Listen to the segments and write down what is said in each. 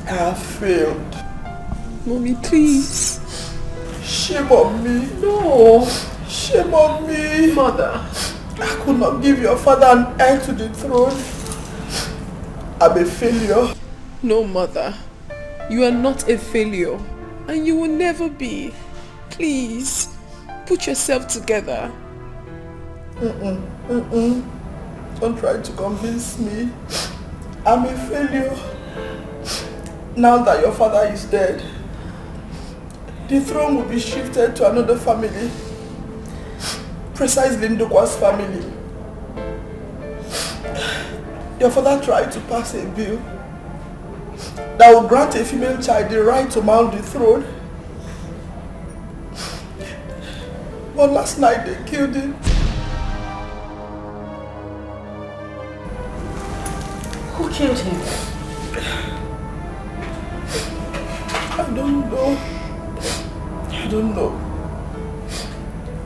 I have failed. Mommy, please. Shame on me. No. Shame on me. Mother. I could not give your father an heir to the throne. I'm a failure. No, Mother. You are not a failure. And you will never be. Please, put yourself together. Don't try to convince me. I'm a failure. Now that your father is dead, the throne will be shifted to another family. Precisely Ndokwa's family. Your father tried to pass a bill that will grant a female child the right to mount the throne. But last night they killed him. Who killed him? I don't know. I don't know.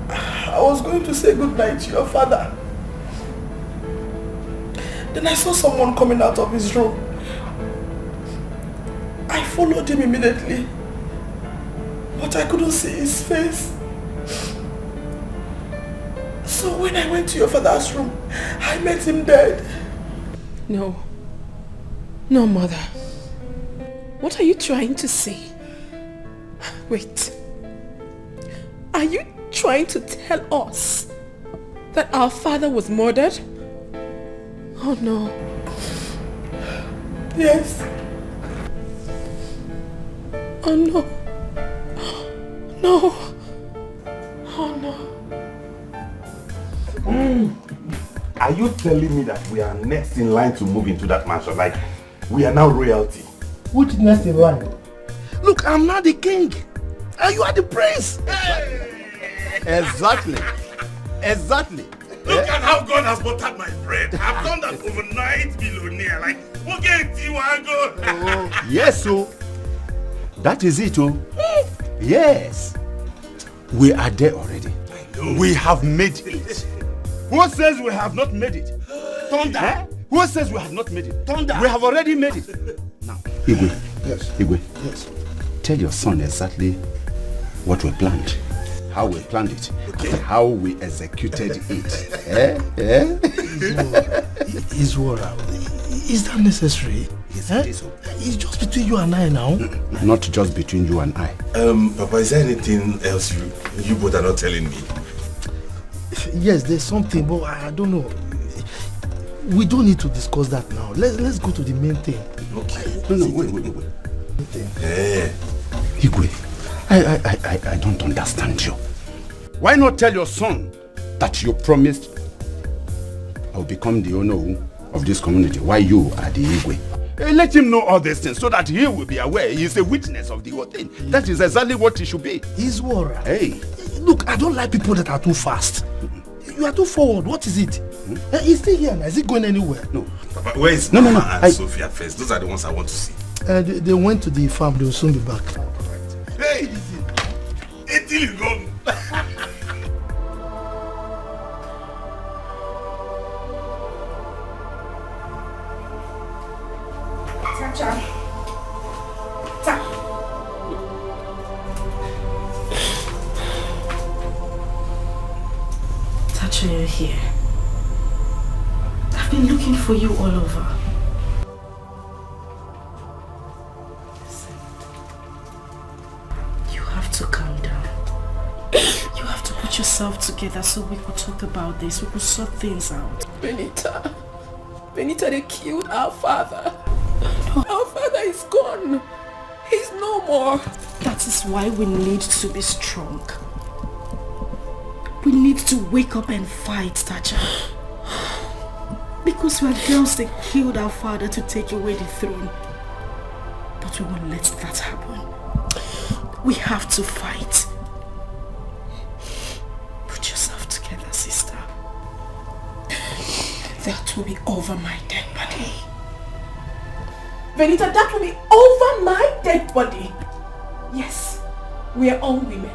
I was going to say goodnight to your father. Then I saw someone coming out of his room. I followed him immediately, but I couldn't see his face. So when I went to your father's room, I met him dead. No. No, Mother. What are you trying to say? Wait. Are you trying to tell us that our father was murdered? Oh no. Yes. Oh no. No. Oh no. Are you telling me that we are next in line to move into that mansion? Like, we are now royalty? Which next in line? Look, I'm not the king. And you are the prince. Exactly. Exactly. Look at how God has buttered my bread. I've done that overnight billionaire. Like, we'll get you and go. Yes, so that is it, oh. Yes. We are there already. I know. We have made it. Who says we have not made it? Thunder. Eh? Who says we have not made it? Thunder. We have already made it. Now, Igwe. Yes. Igwe. Yes. Tell your son exactly what we planned. How we planned it. Okay. And how we executed it. Iswara, is that necessary? Yes, it is. It's just between you and I now. Not just between you and I. Papa, is there anything else you both are not telling me? Yes, there's something, but I don't know. We don't need to discuss that now. Let's go to the main thing. Okay. No, wait. Yeah. Igwe, I don't understand you. Why not tell your son that you promised I'll become the owner of this community while you are the Igwe? Let him know all these things so that he will be aware. He is a witness of the whole thing. That is exactly what he should be. Iswara. Hey. Look, I don't like people that are too fast. You are too forward. What is it? He's still here now. Is he going anywhere? No. Papa, where is No. and Sophia first? Those are the ones I want to see. They went to the farm. They will soon be back. Hey! Until you go. Tacha, you're here. I've been looking for you all over. You have to calm down. You have to put yourself together so we could talk about this. We could sort things out. Benita, they killed our father. Our father is gone. He's no more. That is why we need to be strong. We need to wake up and fight, Tacha. Because we're girls, they killed our father to take away the throne. But we won't let that happen. We have to fight. Put yourself together, sister. That will be over my dead body. Benita, that will be over my dead body. Yes, we are all women.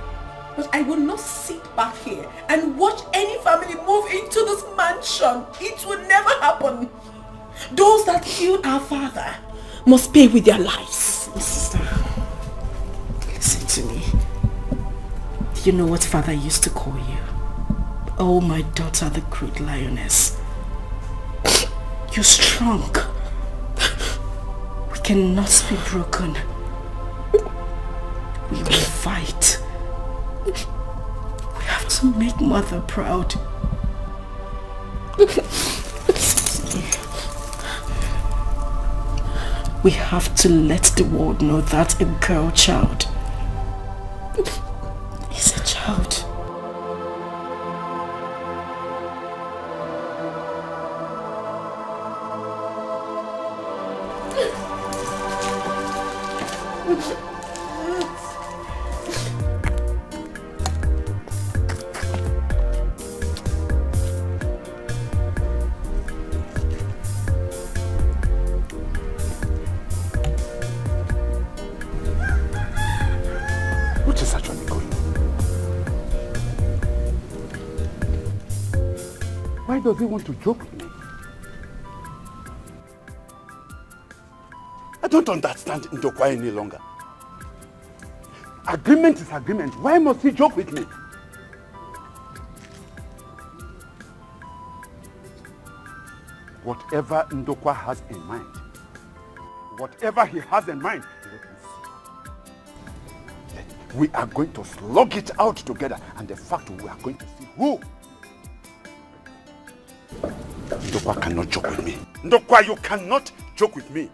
But I will not sit back here and watch any family move into this mansion. It will never happen. Those that killed our father must pay with their lives. to me. You know what father used to call you? Oh, my daughter, the great lioness. You're strong. We cannot be broken. We will fight. We have to make mother proud. We have to let the world know that a girl child is a child. Why does he want to joke with me? I don't understand Ndokwa any longer. Agreement is agreement. Why must he joke with me? Whatever Ndokwa has in mind, whatever he has in mind, let me see. We are going to slug it out together, and the fact we are going to see who. Ndokwa cannot joke with me. Ndokwa, you cannot joke with me.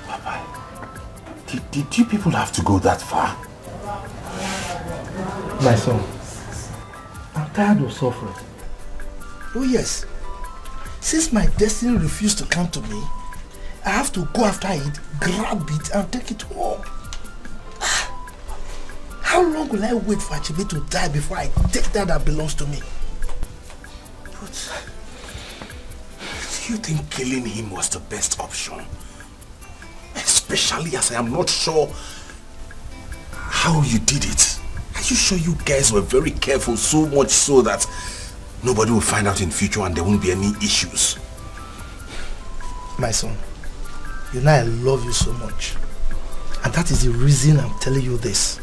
Papa, did you people have to go that far? My son, I'm tired of suffering. Oh yes, since my destiny refused to come to me, I have to go after it, grab it and take it home. How long will I wait for Achebe to die before I take that belongs to me? But do you think killing him was the best option? Especially as I am not sure how you did it. Are you sure you guys were very careful, so much so that nobody will find out in future and there won't be any issues? My son, you know I love you so much. And that is the reason I'm telling you this.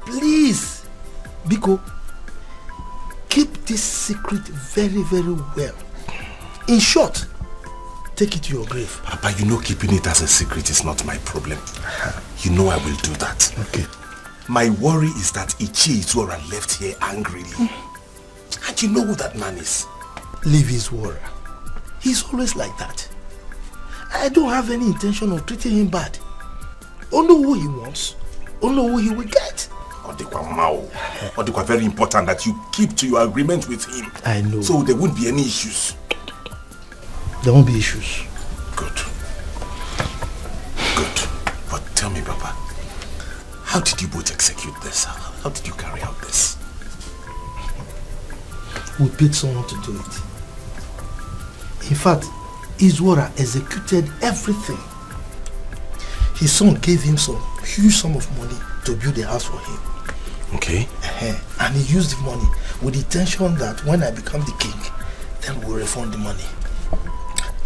Please, Biko, keep this secret very, very well. In short, take it to your grave. Papa, you know keeping it as a secret is not my problem. You know I will do that. Okay. My worry is that Ichie left here angrily. And you know who that man is. Leave his worry. He's always like that. I don't have any intention of treating him bad. Only who he wants, only who he will get. Odikwa, very important that you keep to your agreement with him. I know. So there won't be any issues. There won't be issues. Good. Good. But tell me, Papa, how did you both execute this? How did you carry out this? We paid someone to do it. In fact, Izwara executed everything. His son gave him some huge sum of money to build a house for him. Okay. And he used the money with the intention that when I become the king, then we'll refund the money.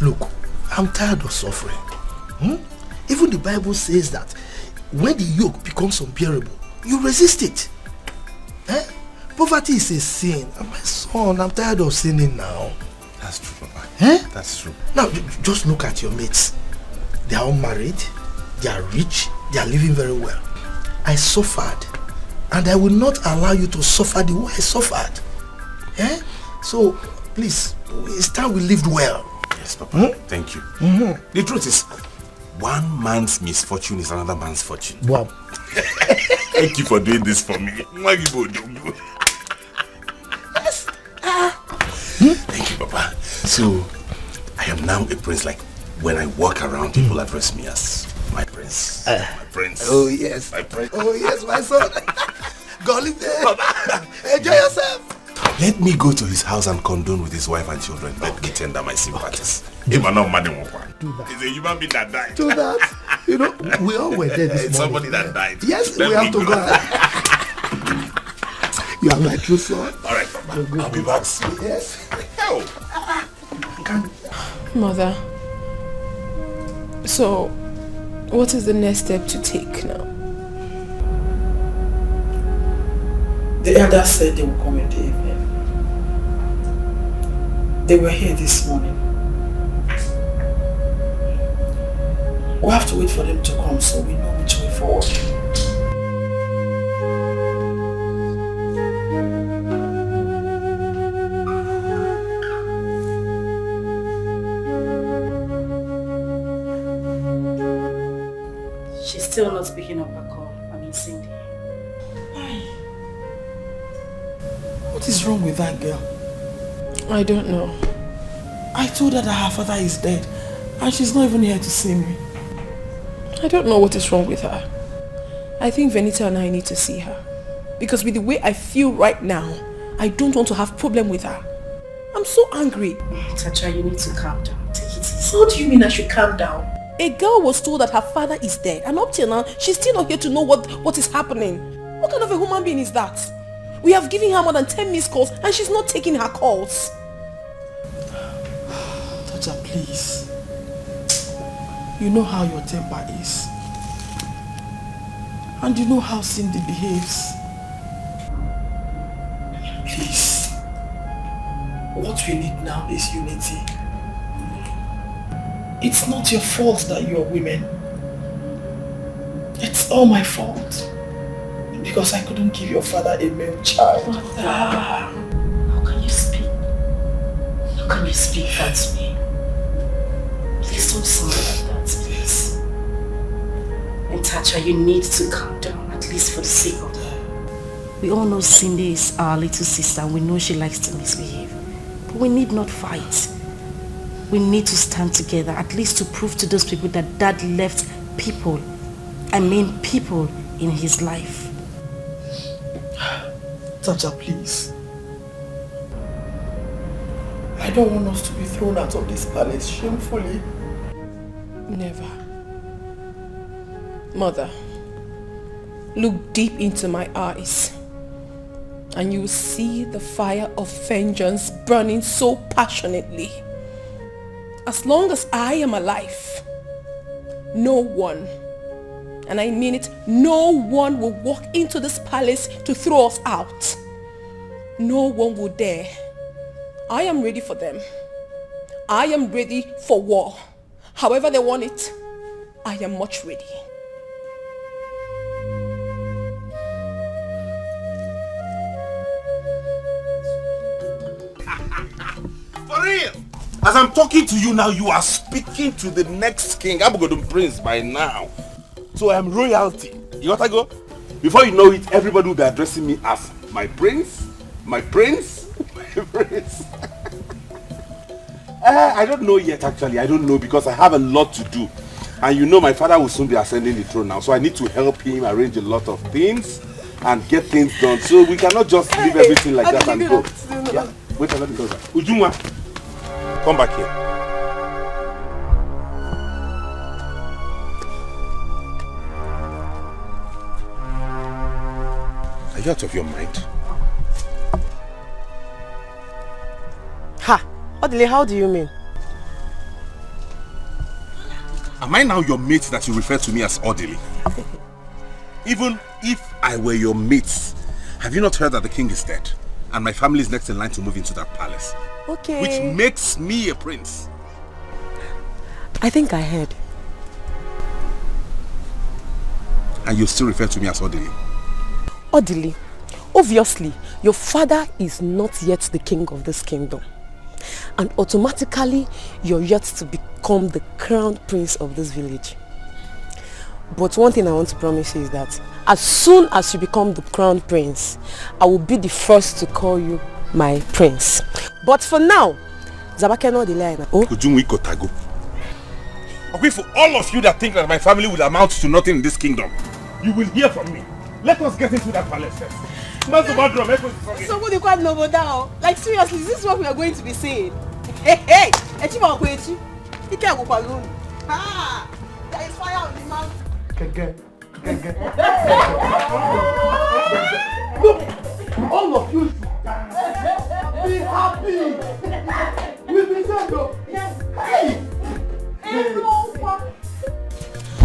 Look, I'm tired of suffering. Even the Bible says that when the yoke becomes unbearable, you resist it. Poverty is a sin. And my son, I'm tired of sinning now. That's true, Papa. That's true. Now, just look at your mates. They are all married, they are rich, they are living very well. I suffered, and I will not allow you to suffer the way I suffered. So, please, it's time we lived well. Yes, Papa. Thank you. The truth is, one man's misfortune is another man's fortune. Wow. Thank you for doing this for me. Yes. Thank you, Papa. So, I am now a prince. Like, when I walk around, people address me as my prince. My prince. Oh, yes. My prince. Oh, yes, my son. Go live there. Enjoy yourself. Let me go to his house and condone with his wife and children. Let me tender my sympathies. Do that. He's a human being that died. Do that. You know, we all were there this morning. Somebody that died. Yes, we have to go. You are my true son. All right, Papa. I'll be back soon. Yes. Hell. Mother, so what is the next step to take now? The elders said they will come in the evening. They were here this morning. We have to wait for them to come so we know which way forward. She's still not picking up her call. I mean, Cindy. Why? What is wrong with that girl? I don't know. I told her that her father is dead and she's not even here to see me. I don't know what is wrong with her. I think Venita and I need to see her. Because with the way I feel right now, I don't want to have problem with her. I'm so angry. Tacha, you need to calm down. Take it easy. What do you mean I should calm down? A girl was told that her father is dead, and up till now, she's still not here to know what is happening. What kind of a human being is that? We have given her more than 10 missed calls and she's not taking her calls. Tacha, please. You know how your temper is. And you know how Cindy behaves. Please. What we need now is unity. It's not your fault that you're women. It's all my fault. Because I couldn't give your father a male child. How can you speak? How can you speak that to me? Please don't sound like that, please. And Tacha, you need to calm down, at least for the sake of her. We all know Cindy is our little sister and we know she likes to misbehave. But we need not fight. We need to stand together, at least to prove to those people that Dad left people, I mean people, in his life. Tacha, please. I don't want us to be thrown out of this palace shamefully. Never. Mother, look deep into my eyes and you will see the fire of vengeance burning so passionately. As long as I am alive, no one, and I mean it, no one will walk into this palace to throw us out. No one will dare. I am ready for them. I am ready for war. However they want it, I am much ready. For real? As I'm talking to you now, you are speaking to the next king. I'm going to prince by now. So I am royalty. You gotta go? Before you know it, everybody will be addressing me as my prince, my prince, my prince. I don't know yet actually. I don't know because I have a lot to do. And you know my father will soon be ascending the throne now. So I need to help him arrange a lot of things and get things done. So we cannot just leave everything like that and go. Yeah. Wait, let me go back. Ujunwa, come back here. Are you out of your mind? Ha! Odile, how do you mean? Am I now your mate that you refer to me as orderly? Even if I were your mate, have you not heard that the king is dead? And my family is next in line to move into that palace. Okay. Which makes me a prince. I think I heard. And you still refer to me as orderly? Odile, obviously, your father is not yet the king of this kingdom. And automatically, you're yet to become the crown prince of this village. But one thing I want to promise you is that as soon as you become the crown prince, I will be the first to call you my prince. But for now, Zabake no delay. Okay, for all of you that think that my family will amount to nothing in this kingdom, you will hear from me. Let us get into that palace first. Somebody quite noble down. Like seriously, this is what we are going to be saying. Hey! You can't go balloon. Ah! There is fire on the mountain. Look, all of you be happy. We'll be there though. Yes. Hey!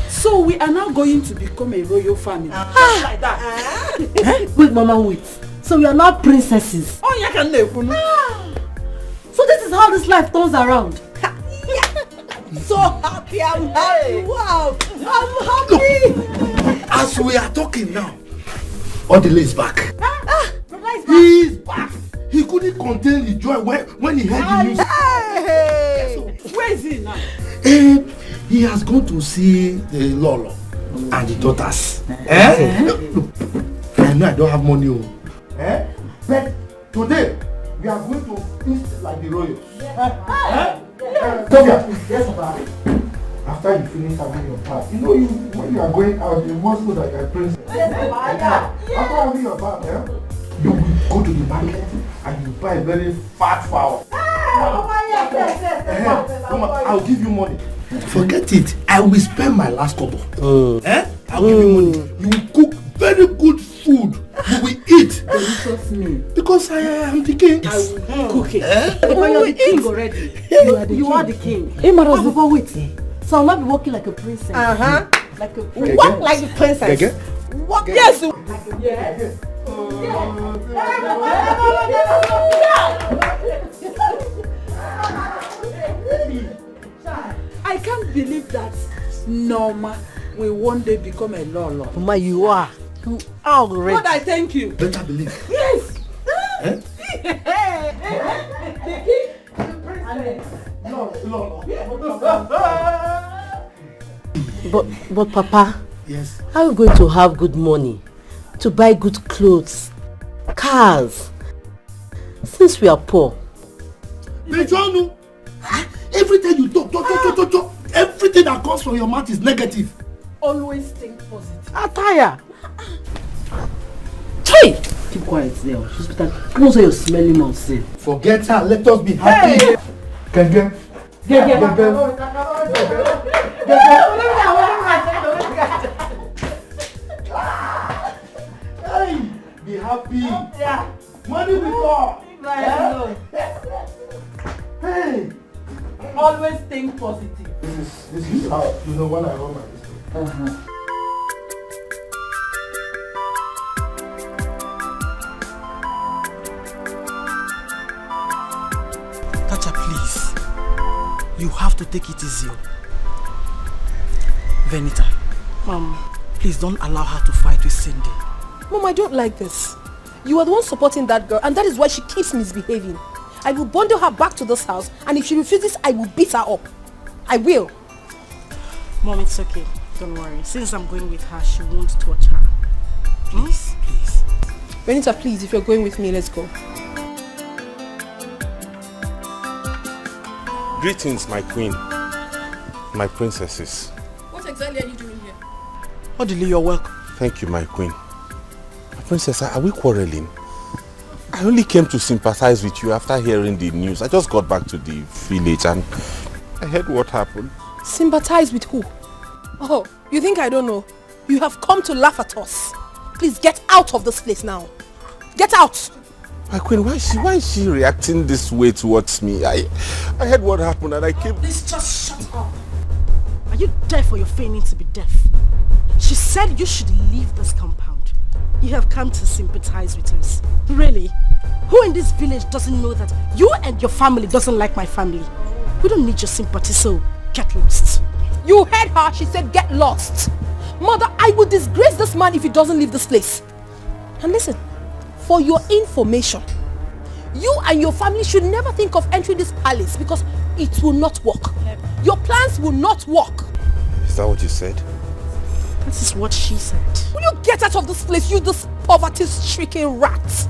So we are now going to become a royal family. Just like that. Wait, Mama, wait. So we are now princesses. Oh, you can live. So this is how this life turns around. So happy, I'm happy. Wow, I'm happy. As we are talking now, Odile is back. He is back. He couldn't contain the joy when he heard the news. Hey. Where is he now? He has gone to see the Lolo and the daughters. Look, I know I don't have money. But today, we are going to feast like the royals. Sofia, yes, Papa. After you finish having your bath, when you are going out, you must know that you are a princess. After having your bath, you will go to the market and you buy a very fat fowl. I'll give you money. Forget it. I will spend my last kobo. I'll give you money. You will cook very good food. You will eat. Delicious meal. Because I am the king. I will cook it. But you are the king already. You are the king. But wait. So I'll not be walking like a princess. Like a princess. Walk like a princess. Walk. Yes. Yes. I can't believe that Norma will one day become a Lolo. Mama, you are. You are already. God, I thank you. Better believe. Yes. But Papa, yes. how are you going to have good money to buy good clothes, cars, since we are poor? Bejonu, everything you talk, everything that comes from your mouth is negative. Always think positive. Attire. Hey! Keep quiet there. She's better. Close your smelly mouth, say. Forget her. Let us be happy. Gege. Hey, be happy. Money will come. Hey. Always think positive. This is how when I run my business. Tacha, please. You have to take it easy. Venita, Mom. please don't allow her to fight with Cindy. Mom, I don't like this. You are the one supporting that girl, and that is why she keeps misbehaving. I will bundle her back to this house, and if she refuses, I will beat her up. I will. Mom, it's okay. Don't worry. Since I'm going with her, she won't touch her. Please, please. Benita, please, if you're going with me, let's go. Greetings, my queen. My princesses. What exactly are you doing here? Odile, you're welcome. Thank you, my queen. My princess, are we quarreling? I only came to sympathize with you after hearing the news. I just got back to the village and I heard what happened. Sympathize with who? Oh, you think I don't know? You have come to laugh at us. Please get out of this place now. Get out! My queen, why is she reacting this way towards me? I heard what happened and I came... Please just shut up. Are you deaf or you're feigning to be deaf? She said you should leave this compound. You have come to sympathize with us. Really? Who in this village doesn't know that you and your family doesn't like my family? We don't need your sympathy, so get lost. You heard her. She said get lost. Mother, I will disgrace this man if he doesn't leave this place. And listen, for your information, you and your family should never think of entering this palace because it will not work. Your plans will not work. Is that what you said? This is what she said. Will you get out of this place, you this poverty-stricken rat?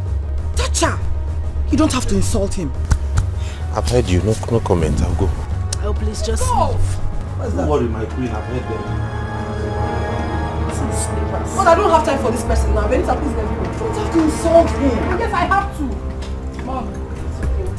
Tacha! You don't have to insult him. I've heard you. No comment. I'll go. Oh, please just leave. Don't worry, my queen. I've heard them. But I don't have time for this person now. Benita, please let me go. You don't have to insult him. Yes, I have to. Mom, it's okay.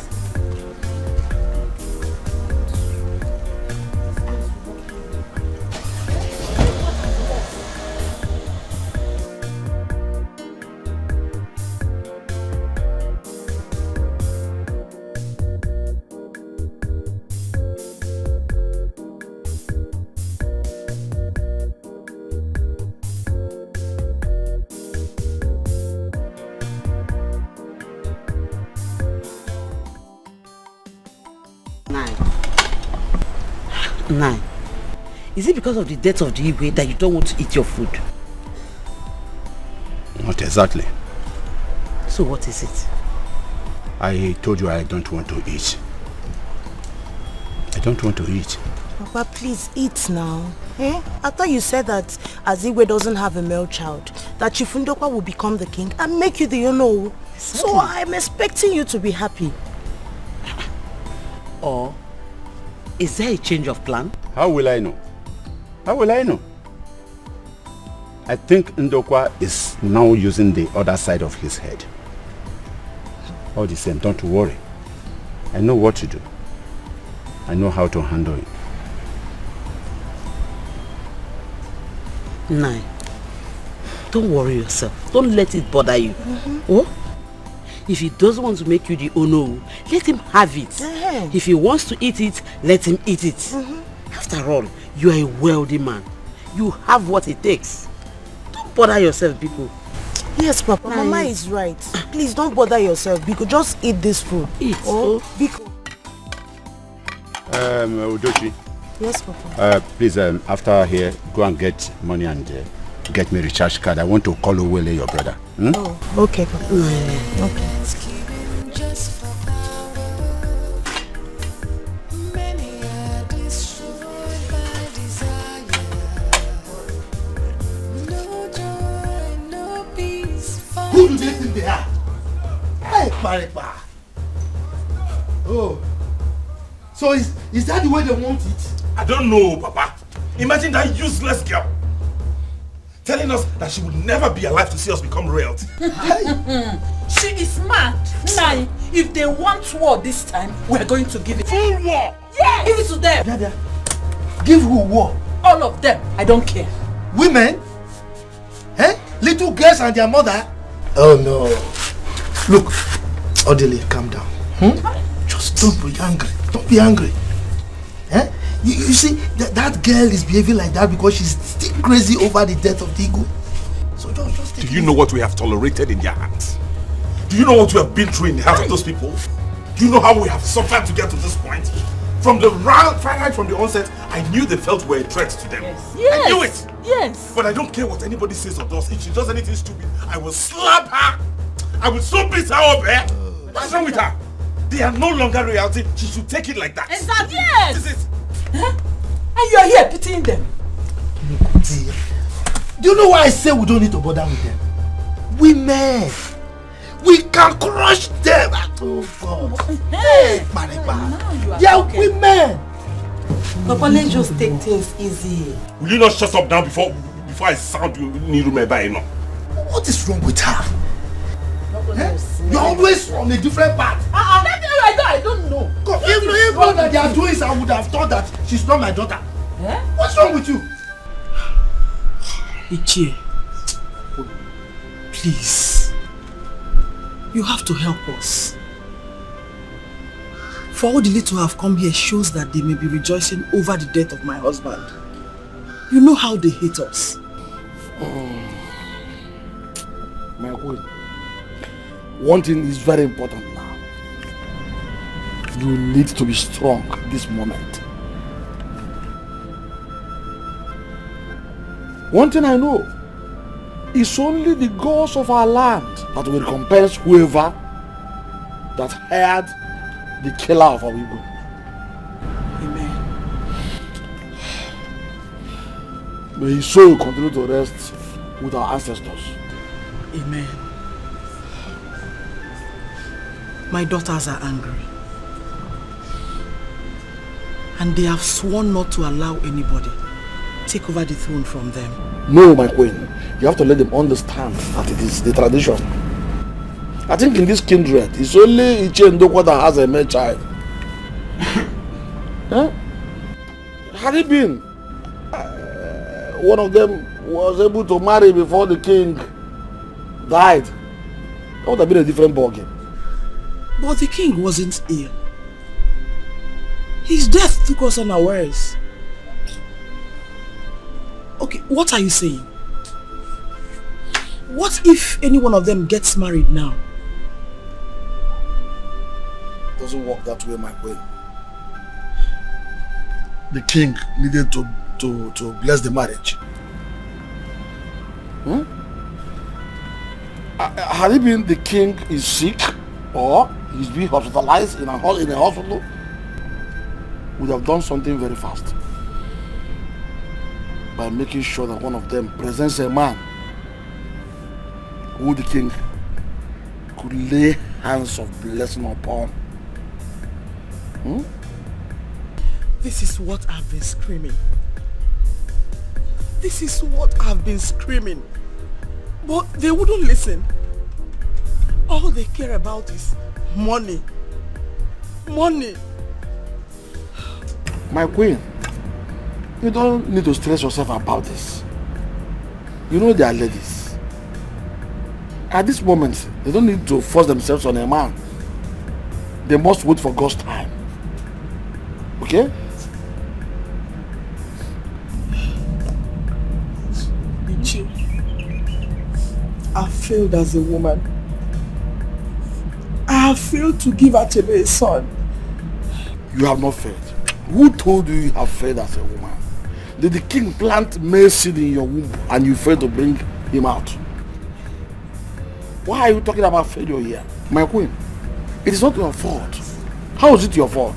Nine. Is it because of the death of the Igwe that you don't want to eat your food? Not exactly. So what is it? I told you I don't want to eat. I don't want to eat. Papa, please eat now. Eh? I thought you said that as Igwe doesn't have a male child, that Chifundokwa will become the king and make you the Ono. Exactly. So I'm expecting you to be happy. Or is there a change of plan? How will I know? How will I know? I think Ndokwa is now using the other side of his head. All the same, don't worry. I know what to do. I know how to handle it. Nine. Don't worry yourself. Don't let it bother you. Oh? If he doesn't want to make you the Ono, let him have it. If he wants to eat it, let him eat it. After all, you are a wealthy man. You have what it takes. Don't bother yourself, Biko. Yes, Papa. Mama is right. Please don't bother yourself, Biko. Just eat this food. Eat. Oh, Biko. Udochi. Yes, Papa. Please, after here, go and get money and get me a recharge card. I want to call Owele, your brother. Oh, okay, Papa. Okay. Who do they think they are? Hey, Paripa. Oh. So is that the way they want it? I don't know, Papa. Imagine that useless girl telling us that she would never be alive to see us become royalty. She is mad. Nine, if they want war this time, we're going to give it. Full war! Yeah, give it to them. Dada, give who war? All of them. I don't care. Women? Eh? Little girls and their mother? Oh no. Look, Odile, calm down. Just don't be angry. Don't be angry. Eh? You see, that girl is behaving like that because she's still crazy over the death of Digo. So just take Do you know what we have tolerated in their hands? Do you know what we have been through in the hands of those people? Do you know how we have suffered to get to this point? From the right from the onset, I knew they felt we were a threat to them. Yes. I knew it. Yes. But I don't care what anybody says or does. If she does anything stupid, I will slap her. I will so beat her up, eh? What's wrong with her? They are no longer reality. She should take it like that. Exactly. Yes. This is it. Huh? And you are here pitying them. Do you know why I say we don't need to bother with them? Women. We can crush them. Oh God. Hey, Mariba. They are women. Papa, let's just take things easy. Will you not shut up now before I sound you Nirume by now? What is wrong with her? You're always on a different path. I don't know. If not that they are doing it, I would have thought that she's not my daughter. What's wrong with you? Ichie, please, you have to help us. For all the little have come here shows that they may be rejoicing over the death of my husband. You know how they hate us. My queen, one thing is very important now. You need to be strong this moment. One thing I know, it's only the gods of our land that will recompense whoever that hired the killer of our Igbo. Amen. May his soul continue to rest with our ancestors. Amen. My daughters are angry. And they have sworn not to allow anybody take over the throne from them. No, my queen. You have to let them understand that it is the tradition. I think in this kindred, it's only Iche Ndokwa that has a male child. Huh? Had it been, one of them was able to marry before the king died, that would have been a different ballgame. But the king wasn't ill. His death took us unawares. Okay, what are you saying? What if any one of them gets married now? It doesn't work that way, my queen. the king needed to bless the marriage. Had it been the king is sick or he's being hospitalized in a hospital, would have done something very fast by making sure that one of them presents a man who the king could lay hands of blessing upon. This is what I've been screaming. This is what I've been screaming. But they wouldn't listen. All they care about is money. Money. My queen, you don't need to stress yourself about this. You know they are ladies. At this moment, they don't need to force themselves on a man. They must wait for God's time. Okay? Ichi, I failed as a woman. I have failed to give Achebe a son. You have not failed. Who told you you have failed as a woman? Did the king plant male seed in your womb and you failed to bring him out? Why are you talking about failure here? My queen, it is not your fault. How is it your fault?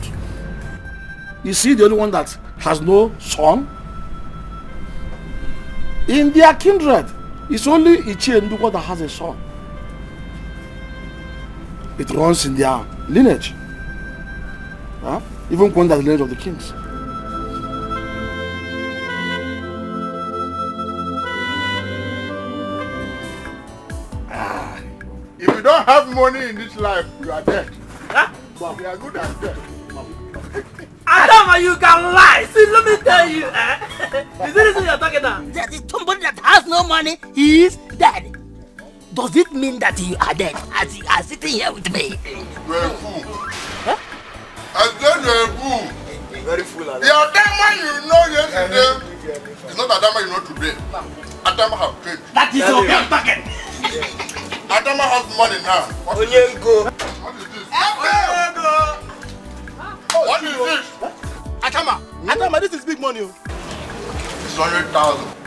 You see the only one that has no son? In their kindred, it's only Ichi and Nduko that has a son. It runs in their lineage. Huh? Even when that's the lineage of the kings. If you don't have money in this life, you are dead. Huh? But we are good at death. Adama, you can lie. See, let me tell you. Is this what you're talking about? That is somebody that has no money, he is dead. Does it mean that you are dead as you are sitting here with me? You're a fool. Huh? I said you're a fool. Very fool. The Adama you know yesterday is not Adama you know today. Adama have paid. That is your big bucket. Adama has money now. What is this? What is this? What is this? Adama, this is big money. It's 100,000.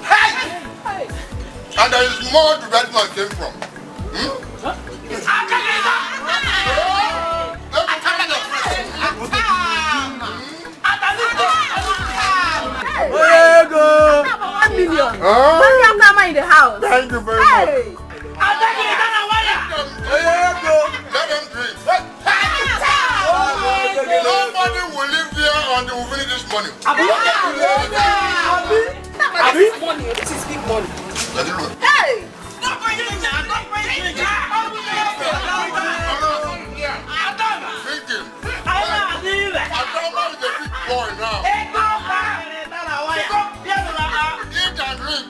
Hey! And there is more to where this one came from. $1 million. Bring Adama in the house. Thank you very much. Let them drink. Nobody will live here until we finish this money. This is big money. Let it look. Hey! Adama is a big boy now. Eat and drink.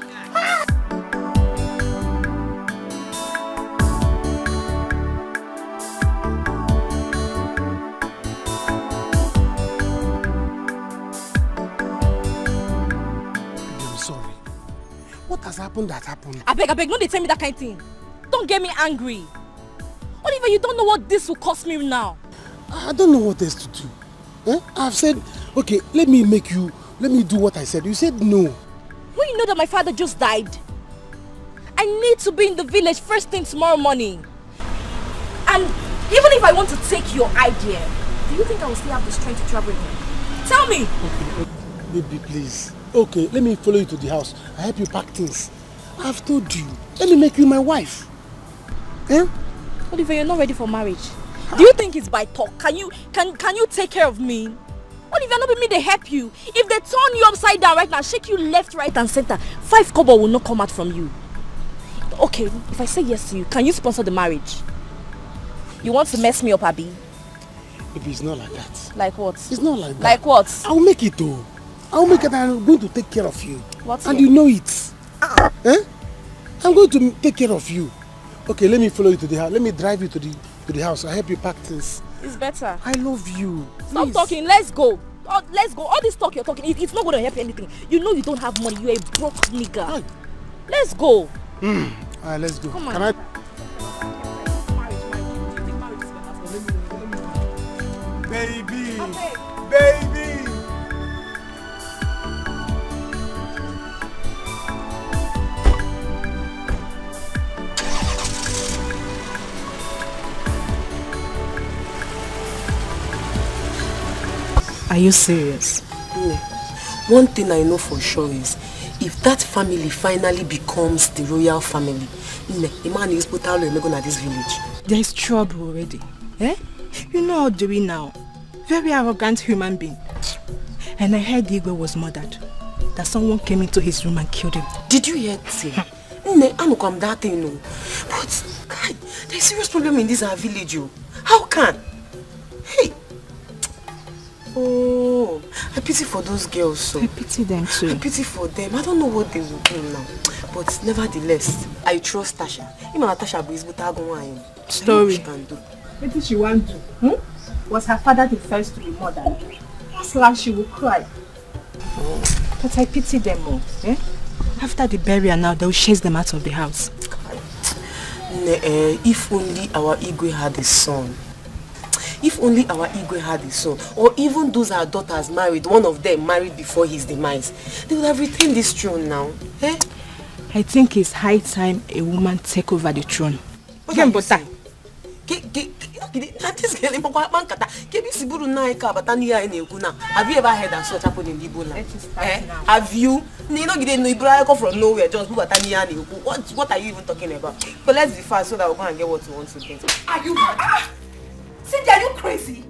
What has happened that happened? I beg, no, they tell me that kind of thing. Don't get me angry. Oliver, you don't know what this will cost me now. I don't know what else to do. I've said, okay, let me do what I said. You said no. When you know that my father just died, I need to be in the village first thing tomorrow morning. And even if I want to take your idea, do you think I will still have the strength to travel again? Tell me! Okay, baby, please. Okay, let me follow you to the house. I help you pack things. I've told you. Let me make you my wife. Oliver, you're not ready for marriage. Do you think it's by talk? Can you take care of me? Oliver, not be me, they help you. If they turn you upside down right now, shake you left, right and center, 5 kobo will not come out from you. Okay, if I say yes to you, can you sponsor the marriage? You want to mess me up, Abi? Baby, it's not like that. Like what? It's not like that. Like what? I'll make it though. I'll make it and I'm going to take care of you. What's and it? You know it. I'm going to take care of you. Okay, let me follow you to the house. Let me drive you to the house. I'll help you pack things. It's better. I love you. Stop Please. talking. Let's go. Let's go. All this talk you're talking, it's not going to help you anything. You know you don't have money. You're a broke nigga. Hi. Let's go. Alright, let's go. Come on. Can I? Baby. Are you serious? One thing I know for sure is, if that family finally becomes the royal family, the man is put out at this village. There is trouble already. Eh? You know how do we now? Very arrogant human being. And I heard Igwe was murdered. That someone came into his room and killed him. Did you hear it? I'm that thing, no. But God, there's a serious problem in this our village, you. How can? Hey. Oh, I pity for those girls, so. I pity them too. I pity for them. I don't know what they will do now. But nevertheless, I trust Tasha. Even Tasha is but story. She can do. What did she want to do? Was her father the first to be murdered? That's why she will cry. But I pity them all. Eh? After the burial now, they'll chase them out of the house. If only our Igwe had a son. If only our Igwe had a son. Or even those our daughters married, one of them married before his demise, they would have retained this throne now. Eh? I think it's high time a woman take over the throne. Have you ever heard that such happened in Igbo land? Have you? You know, you didn't know Ibrahim come from nowhere, just what are you even talking about? But let's be fast so that we're going to get what we want to get. Are you mad? Cindy, are you crazy?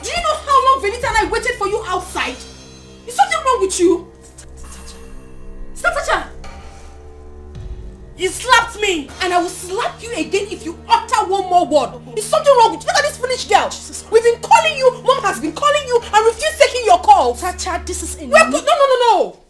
Do you know how long Venita and I waited for you outside? Is something wrong with you? Stop, Tasha! You slapped me, and I will slap you again if you utter one more word. Is something wrong with you? Look at this foolish girl. We've been calling you, Mom has been calling you, and refused taking your call. Tasha, this is enough. No.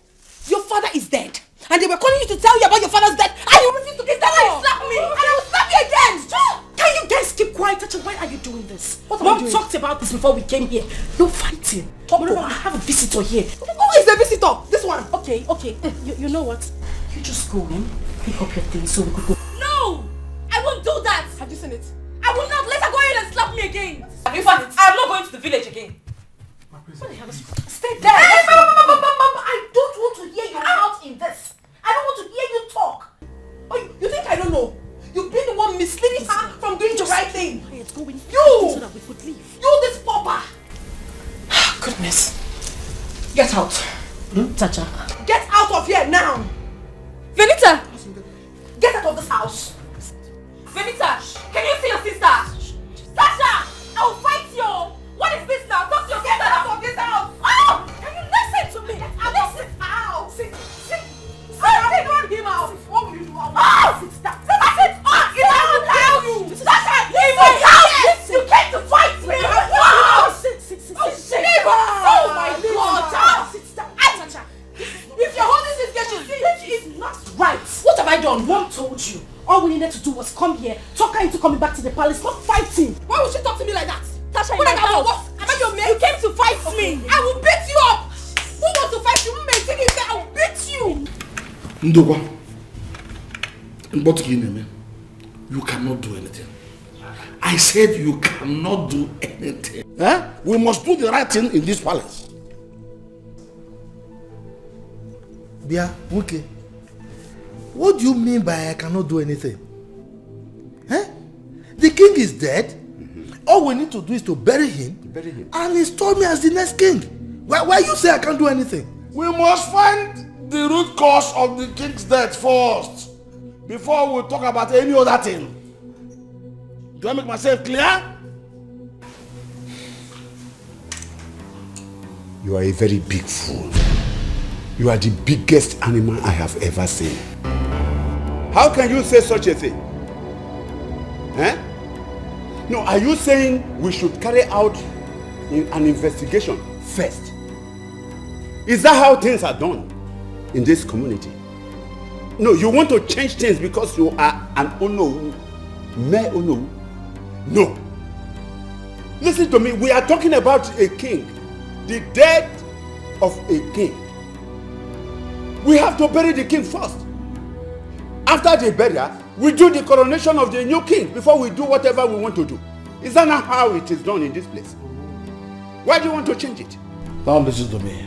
Your father is dead. And they were calling you to tell you about your father's death, and you refused to get that. You slapped me, and I will slap you again. Can you guys keep quiet? Tasha, why are you doing this? Mom talked about this before we came here. No fighting. No, I have a visitor here. Who is the visitor? This one. Okay. You know what? You just go in, pick up your things so we could go. No! I won't do that! Have you seen it? I will not let her go in and slap me again! Have you found it? I'm not going to the village again. Stay there! Hey, Mama, I don't want to hear your mouth in this. I don't want to hear you talk. Oh, you think I don't know? You've been the one misleading her from doing the right thing. You! So that we could leave. You, this pauper! Goodness. Get out. Tasha. Get out of here now! Venita! Get out of this house! Venita! Can you see your sister? Tasha! I will fight you! What is this now? Talk to your sister out of this house! Oh! Can you listen to me? Listen out! Sit! Run him out! What will you do? Oh! Sit down! Sit! I will tell you! Tasha! Leave my house! You came to fight me! Sit! Oh my God! Sit down! Tasha! If you're holding this girl, she is not right. What have I done? Mom told you. All we needed to do was come here, talk her into coming back to the palace, not fighting. Why would she talk to me like that? Tasha, in my house. Am I your mate? You came to fight me. I will beat you up. Who wants to fight you? I will beat you. Ndokwa, you cannot do anything. I said you cannot do anything. We must do the right thing in this palace. Bia, okay. What do you mean by I cannot do anything? The king is dead. All we need to do is to bury him, and install me as the next king. Why you say I can't do anything? We must find the root cause of the king's death first, before we talk about any other thing. Do I make myself clear? You are a very big fool. You are the biggest animal I have ever seen. How can you say such a thing? No, are you saying we should carry out an investigation first? Is that how things are done in this community? No, you want to change things because you are an Ono, mere Ono? No. Listen to me, we are talking about a king, the death of a king. We have to bury the king first. After the burial, we do the coronation of the new king before we do whatever we want to do. Is that not how it is done in this place? Why do you want to change it? Now listen to me.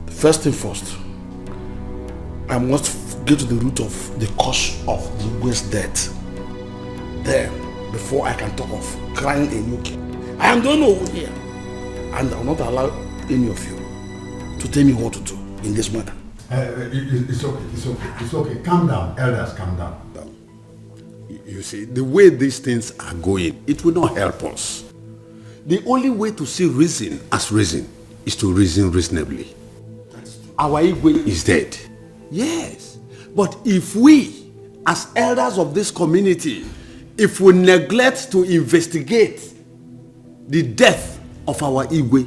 First thing first, I must get to the root of the cause of the Igwe's death. Then, before I can talk of crying a new king. I am the one over here. And I will not allow any of you to tell me what to do in this matter. It's okay. Calm down, elders, calm down. You see, the way these things are going, it will not help us. The only way to see reason as reason is to reason reasonably. Our Igwe is dead. Yes. But if we, as elders of this community, if we neglect to investigate the death of our Igwe,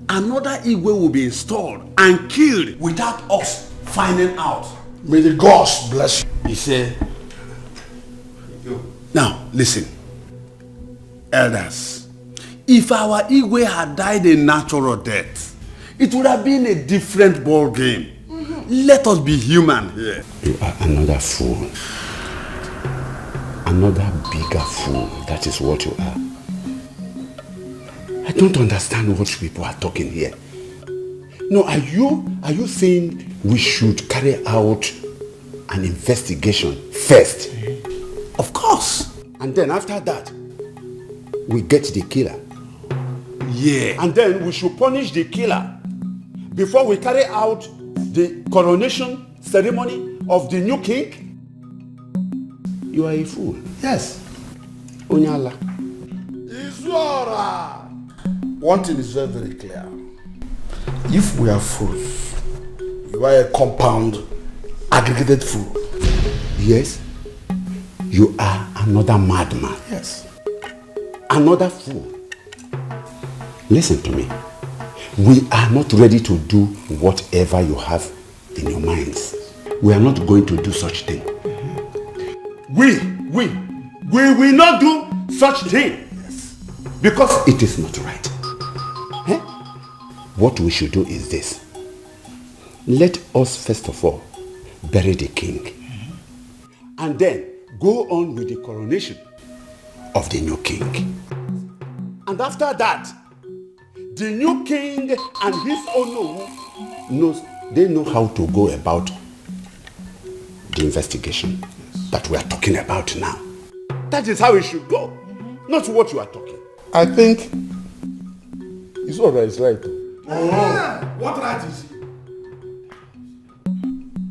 another Igwe will be installed and killed without us finding out. May the gods bless you. He said, now listen, elders, if our Igwe had died a natural death, it would have been a different ball game. Let us be human here. You are another fool. Another bigger fool. That is what you are. I don't understand what people are talking here. No, are you saying we should carry out an investigation first? Of course. And then after that, we get the killer. Yeah. And then we should punish the killer before we carry out the coronation ceremony of the new king. You are a fool. Yes. Onyala. Izora. One thing is very, very clear. If we are fools, you are a compound, aggregated fool. Yes. You are another madman. Yes. Another fool. Listen to me. We are not ready to do whatever you have in your minds. We are not going to do such thing. We will not do such thing. Yes. Because it is not right. Eh? What we should do is this. Let us first of all bury the king. And then go on with the coronation of the new king. And after that, the new king and his Ono know how to go about the investigation that we are talking about now. That is how it should go, not what you are talking. I think Izora is right. What right is he?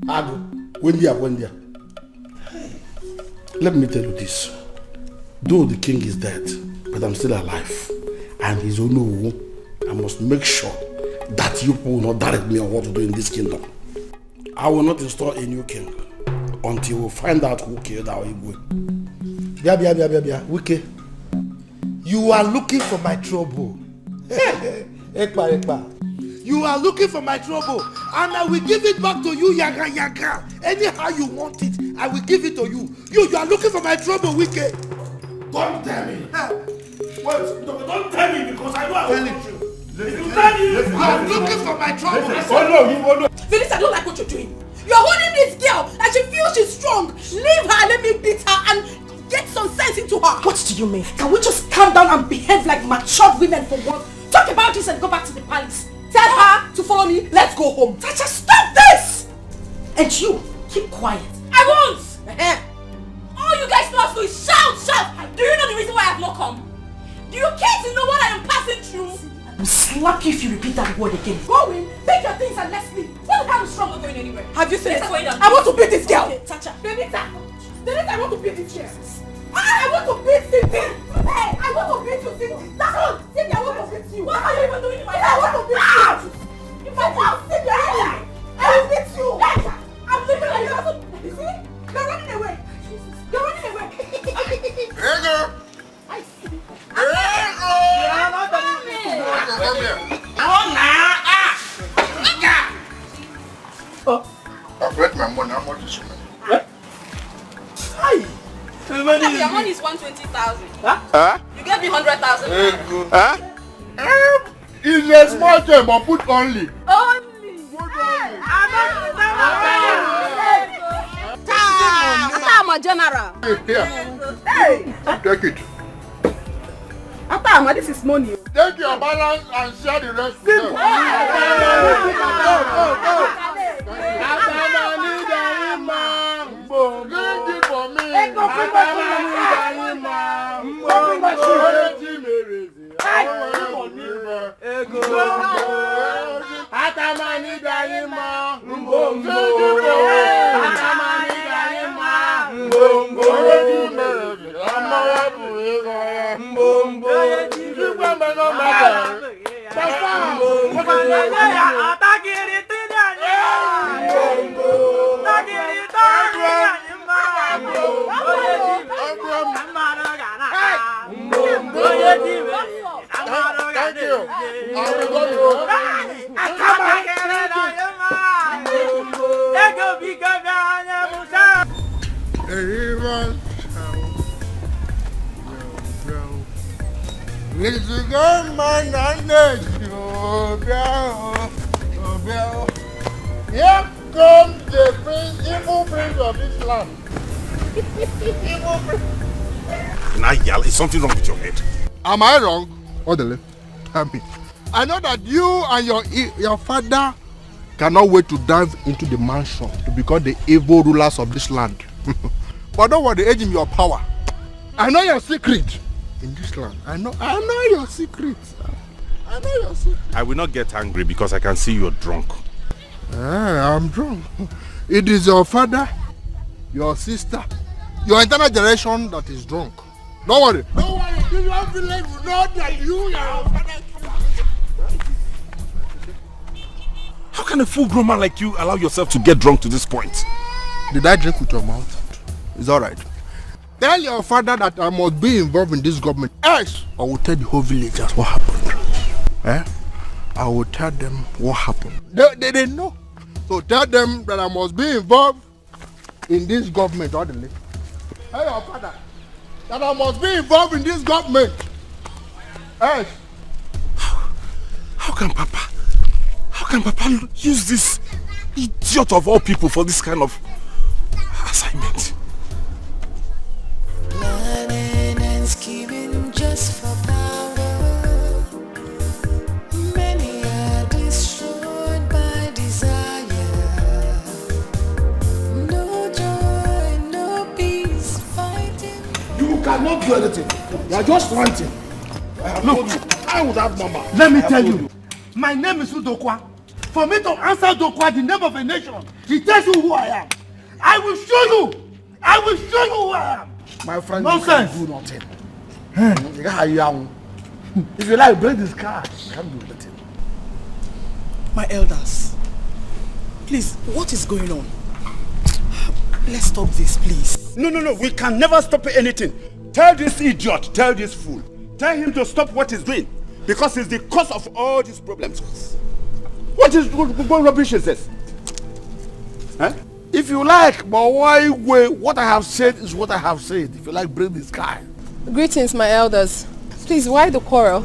Wendia. Let me tell you this. Though the king is dead, but I'm still alive. And his Ono, I must make sure that you will not direct me on what to do in this kingdom. I will not install a new king until we find out who killed our Igwe. Bia, Wike. You are looking for my trouble. Ekpa. You are looking for my trouble, and I will give it back to you, yaga. Anyhow you want it, I will give it to you. You are looking for my trouble, Wike. Don't tell me. Wait, don't tell me because I know I will tell you. If you tell me, you are looking for my trouble. Oh no. Phyllis, I don't like what you're doing. You're holding this girl and she feels she's strong. Leave her, let me beat her and get some sense into her. What do you mean? Can we just calm down and behave like matured women for once? Talk about this and go back to the palace. Tell her to follow me. Let's go home. Tacha, stop this! And you, keep quiet. I won't! All you guys know how to do is shout! Do you know the reason why I have not come? Do you care to know what I am passing through? I will slap you if you repeat that word again. Go in, take your things and let's leave. What the hell is wrong with going anywhere? Have you seen it? I want to beat this girl! Okay, Tacha. Denita, I want to beat this girl. I want to beat Cindy! Hey, I want to beat you, Cindy! That's all! Cindy, I want to beat you! What are you even doing in my life? I want to beat you! If I want Cindy, I will beat you! I'm leaving you! You see? You're running away! You're running away! Hey girl! I've read my money. How much is your money? Hi! Your money is 120,000. Huh? You gave me 100,000. It's a small thing, but put only. Only? I'm a general. Here. Hey! Take it. Atama, this is money. Take your balance and share the rest with them. Drink it for me. Here comes the prince, evil prince of this land. Evil prince. Nayal, is something wrong with your head? Am I wrong? Orderly, tell me. I know that you and your father cannot wait to dive into the mansion to become the evil rulers of this land. But don't worry, age in your power. I know your secret in this land. I know your secret. I know your secret. I will not get angry because I can see you're drunk. I'm drunk. It is your father, your sister, your entire generation that is drunk. Don't worry. Don't worry. This one village will know that you are your father. How can a full-grown man like you allow yourself to get drunk to this point? Did I drink with your mouth? It's alright. Tell your father that I must be involved in this government. Else, I will tell the whole villagers what happened. I will tell them what happened. They know. So tell them that I must be involved in this government. Orderly. Tell your father that I must be involved in this government. Else. How can Papa use this idiot of all people for this kind of assignment? Learning and scheming just for power. Many are destroyed by desire. No joy, no peace, fighting. You cannot do anything. You are just ranting. Look, I would have mama. Let me tell you, my name is Udokwa. For me to answer Dokwa, the name of a nation, he tells you who I am. I will show you. I will show you who I am. My friend, nonsense. You can't do nothing. If you like, break this car. You can't do nothing. My elders, please, what is going on? Let's stop this, please. No, we can never stop anything. Tell this idiot, tell this fool, tell him to stop what he's doing, because he's the cause of all these problems. What rubbish is this? Huh? If you like, but why wait? What I have said is what I have said. If you like, bring this guy. Greetings, my elders. Please, why the quarrel?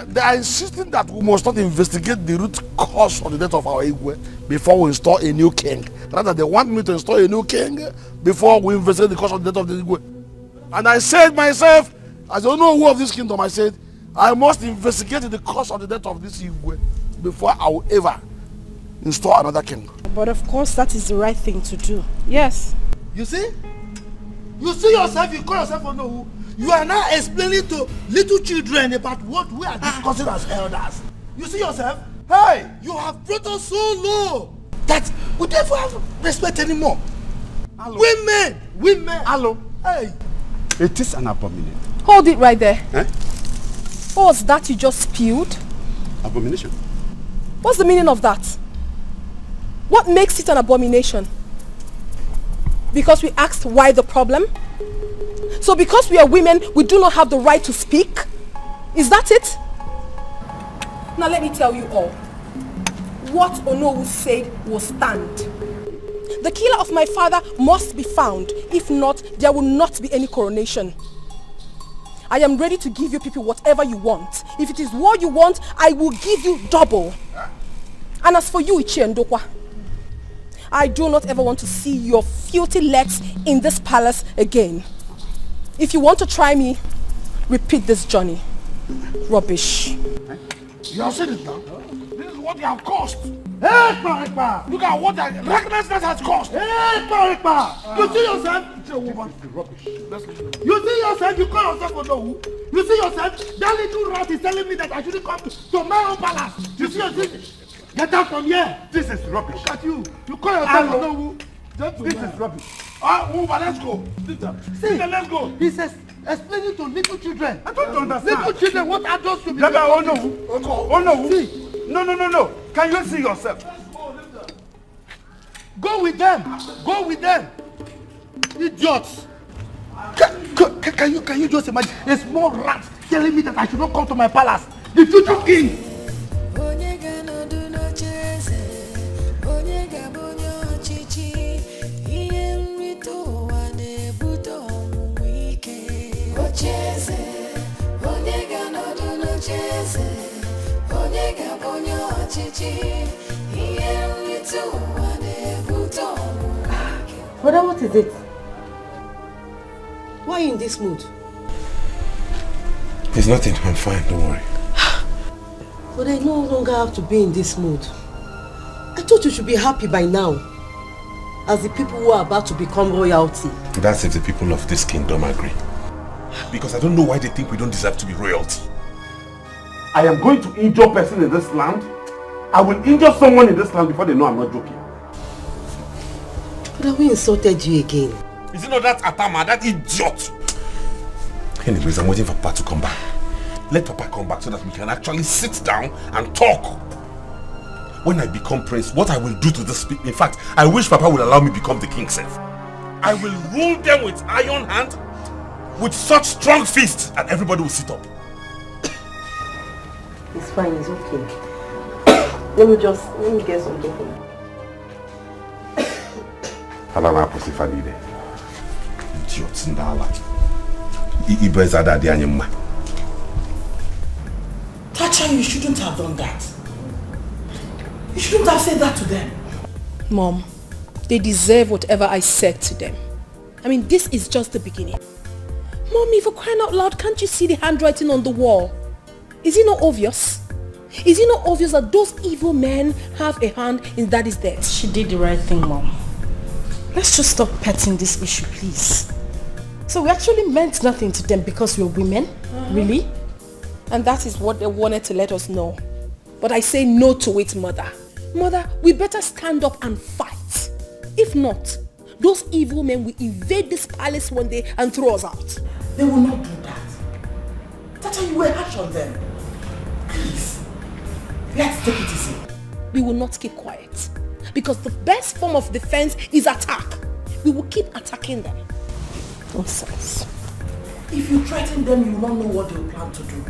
They are insisting that we must not investigate the root cause of the death of our Igwe before we install a new king. Rather, they want me to install a new king before we investigate the cause of the death of the Igwe. And I said myself, as the owner of this kingdom, I said, I must investigate the cause of the death of this Igwe before I will ever install another king. But of course, that is the right thing to do. Yes. You see? You see yourself, you call yourself Onowu. You are now explaining to little children about what we are discussing as elders. You see yourself? Hey, you have brought us so low that we never have respect anymore. Hello. Women. Hello. Hey. It is an abomination. Hold it right there. What was that you just spewed? Abomination. What's the meaning of that? What makes it an abomination? Because we asked why the problem? So because we are women, we do not have the right to speak? Is that it? Now let me tell you all. What Onowu said will stand. The killer of my father must be found. If not, there will not be any coronation. I am ready to give you people whatever you want. If it is what you want, I will give you double. And as for you, Ichie Ndokwa, I do not ever want to see your filthy legs in this palace again. If you want to try me, repeat this journey. Rubbish. You have said it now. This is what you have cost. Hey, Ekpa! Look at what that recklessness has cost. Hey, Ekpa! You see yourself? It's a woman. Rubbish. You see yourself? You call yourself Onowu. You see yourself? That little rat is telling me that I shouldn't come to my own palace. You see yourself? Get out from here. This is rubbish. Look at you. You call yourself Onowu. This is rubbish. Move on, let's go. See, let's go. He says, explaining to little children. I don't understand. Little children, what adults should be Dada, doing. oh no. See. No. Can you see yourself? Go with them. Go with them. Idiots. Can you just imagine a small rat telling me that I should not come to my palace? The future king. Brother, what is it? Why are you in this mood? There's nothing, I'm fine, don't worry. But I no longer have to be in this mood. I thought you should be happy by now, as the people who are about to become royalty. That's if the people of this kingdom agree. Because I don't know why they think we don't deserve to be royalty. I am going to injure a person in this land. I will injure someone in this land before they know I'm not joking. But we insulted you again. Is it not that Atama, that idiot? Anyways, I'm waiting for Papa to come back. Let Papa come back so that we can actually sit down and talk. When I become prince, what I will do to this people. In fact, I wish Papa would allow me to become the king self. I will rule them with iron hand, with such strong fist, and everybody will sit up. It's fine, it's okay. Let me get something for you. Alama posifalide. Idiots ndala. Ibeza dadi anyema. Tacha, you shouldn't have done that. You shouldn't have said that to them. Mom, they deserve whatever I said to them. I mean, this is just the beginning. Mommy, for crying out loud, can't you see the handwriting on the wall? Is it not obvious? Is it not obvious that those evil men have a hand in Daddy's death? She did the right thing, Mom. Let's just stop petting this issue, please. So we actually meant nothing to them because we're women? Really? And that is what they wanted to let us know. But I say no to it, Mother. Mother, we better stand up and fight. If not, those evil men will invade this palace one day and throw us out. They will not do that. Tata, you were harsh on them. Please, let's take it easy. We will not keep quiet. Because the best form of defense is attack. We will keep attacking them. Nonsense. If you threaten them, you will not know what they will plan to do.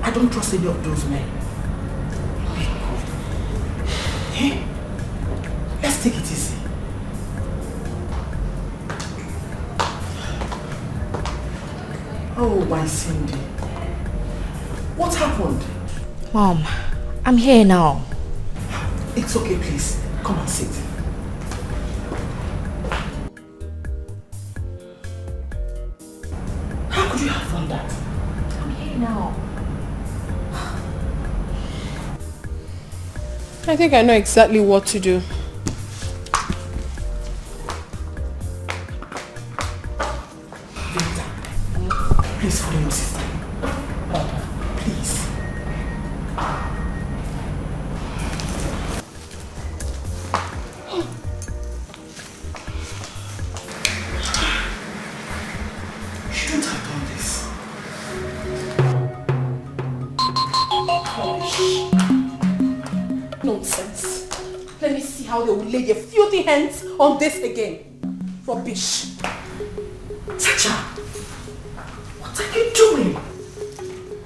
I don't trust any of those men. Hey, let's take it easy. Oh, my Cindy. What happened? Mom, I'm here now. It's okay, please. Come and sit. How could you have done that? I'm here now. I think I know exactly what to do. Please follow your sister. Please. You shouldn't have done this. Nonsense. Let me see how they will lay their filthy hands on this again. Rubbish. Sacha, what are you doing?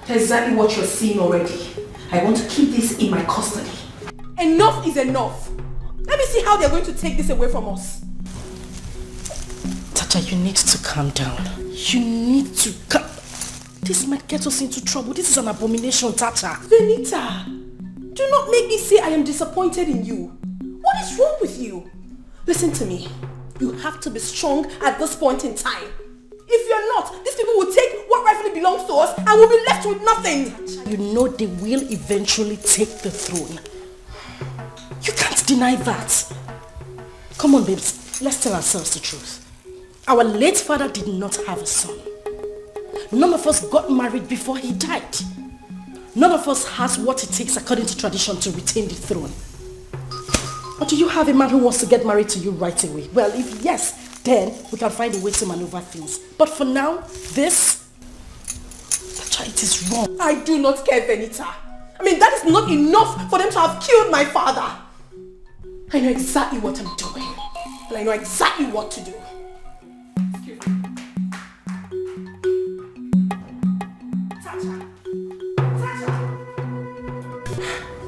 Exactly what you're seeing already. I want to keep this in my custody. Enough is enough. Let me see how they're going to take this away from us. Tata, you need to calm down. You need to calm. This might get us into trouble. This is an abomination, Tata. Venita, do not make me say I am disappointed in you. What is wrong with you? Listen to me. You have to be strong at this point in time. If you're not, these people will take what rightfully belongs to us and we'll be left with nothing. You know they will eventually take the throne. You can't deny that. Come on, babes. Let's tell ourselves the truth. Our late father did not have a son. None of us got married before he died. None of us has what it takes according to tradition to retain the throne. Or do you have a man who wants to get married to you right away? Well, if yes, Then we can find a way to maneuver things. But for now, this... it is wrong. I do not care, Venita. I mean, that is not enough for them to have killed my father. I know exactly what I'm doing. And I know exactly what to do.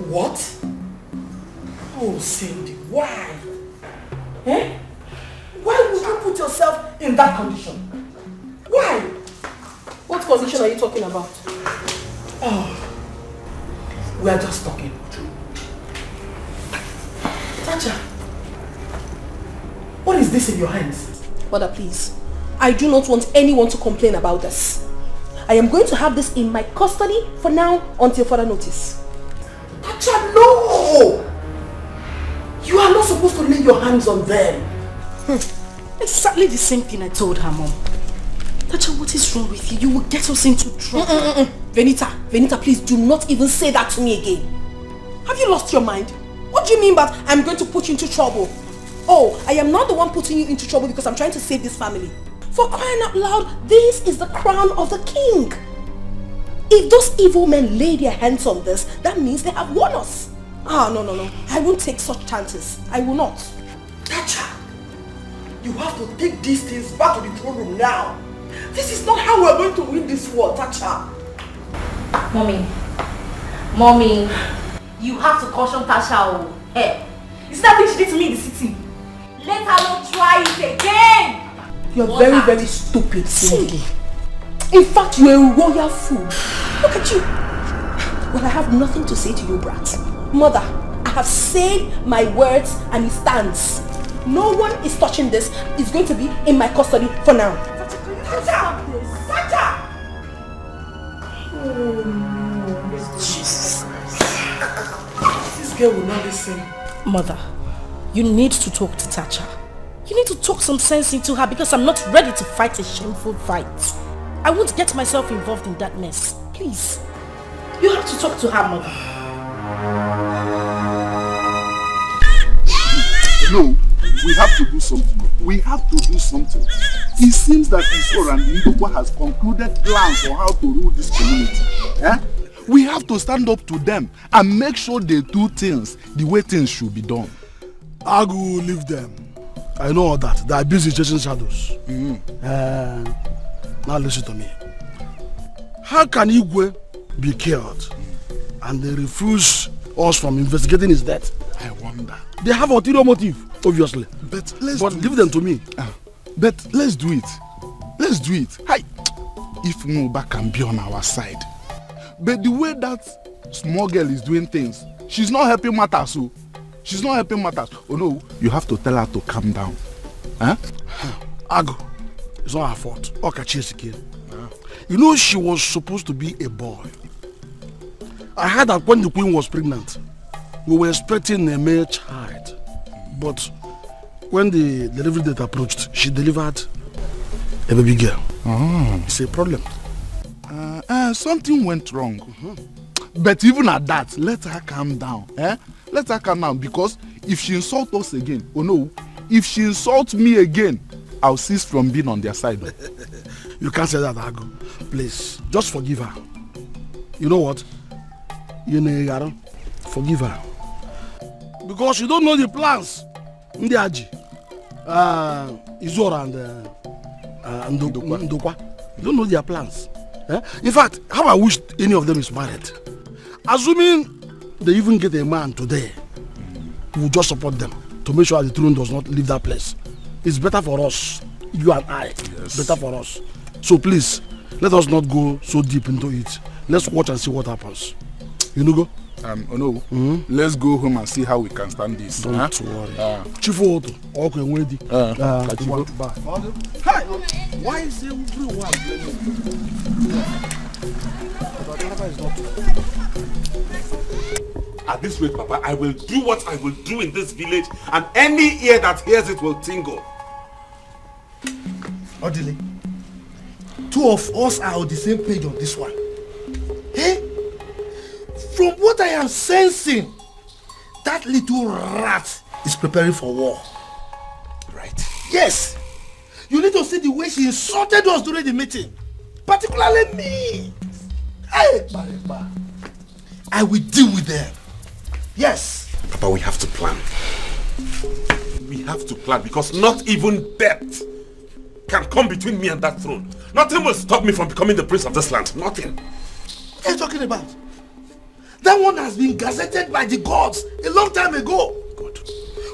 What? Oh, Cindy, why? Eh? Why would you put yourself in that condition? Why? What condition are you talking about? Oh, we are just talking. Tacha, what is this in your hands? Mother, please. I do not want anyone to complain about this. I am going to have this in my custody for now until further notice. Tacha, no! You are not supposed to lay your hands on them. Exactly the same thing I told her, Mom. Tacha, what is wrong with you? You will get us into trouble. Venita, please do not even say that to me again. Have you lost your mind? What do you mean by I'm going to put you into trouble? Oh, I am not the one putting you into trouble because I'm trying to save this family. For crying out loud, this is the crown of the king. If those evil men lay their hands on this, that means they have won us. Ah, no. I won't take such chances. I will not. Tacha, you have to take these things back to the throne room now. This is not how we're going to win this war, Tacha. Mommy, you have to caution Tasha. Hey, is that thing she did to me in the city? Let her not try it again. You're very, very stupid, Cindy. In fact, you're a royal fool. Look at you. Well, I have nothing to say to you, brat. Mother, I have said my words and it stands. No one is touching this. It's going to be in my custody for now. Tacha! Oh no, Jesus. This girl will not listen. Mother, you need to talk to Tacha. You need to talk some sense into her because I'm not ready to fight a shameful fight. I won't get myself involved in that mess. Please. You have to talk to her, Mother. No, we have to do something. We have to do something. It seems that Isor and Ndokwa has concluded plans on how to rule this community. Eh? We have to stand up to them and make sure they do things the way things should be done. I will leave them. I know all that. They are busy chasing shadows. Now listen to me. How can Igwe be killed and they refuse us from investigating his death? I wonder. They have ulterior motive, obviously. But give them to me. But let's do it. Let's do it. Hi. If Muba can be on our side. But the way that small girl is doing things, she's not helping matters. So she's not helping matters. Oh no, you have to tell her to calm down. Huh? Ago, it's not her fault. Okay, CHEZ again. You know she was supposed to be a boy. I heard that when the queen was pregnant, we were expecting a male child. But when the delivery date approached, she delivered a baby girl. It's a problem. Something went wrong. But even at that, let her calm down. Let her calm down because if she insults us again, oh no, if she insults me again, I'll cease from being on their side. You can't say that, Ago. Please, just forgive her. You know what? Forgive her. Because you don't know the plans. Ndiaji, Izora and Ndokwa. You don't know their plans. In fact, how I wish any of them is married. Assuming they even get a man today, we'll just support them to make sure the throne does not leave that place. It's better for us, you and I. Yes. Better for us. So please, let us not go so deep into it. Let's watch and see what happens. You know, go? Let's go home and see how we can stand this. Don't worry. Chief Otto, okay, ready. Hi. Why is everyone? At this rate, Papa, I will do what I will do in this village, and any ear that hears it will tingle. Odile, two of us are on the same page on this one. Eh? From what I am sensing, that little rat is preparing for war. Right. Yes. You need to see the way she insulted us during the meeting. Particularly me. Hey, Bareba. I will deal with them. Yes. Papa, we have to plan. We have to plan because not even death can come between me and that throne. Nothing will stop me from becoming the prince of this land. Nothing. What are you talking about? That one has been gazetted by the gods a long time ago. Good.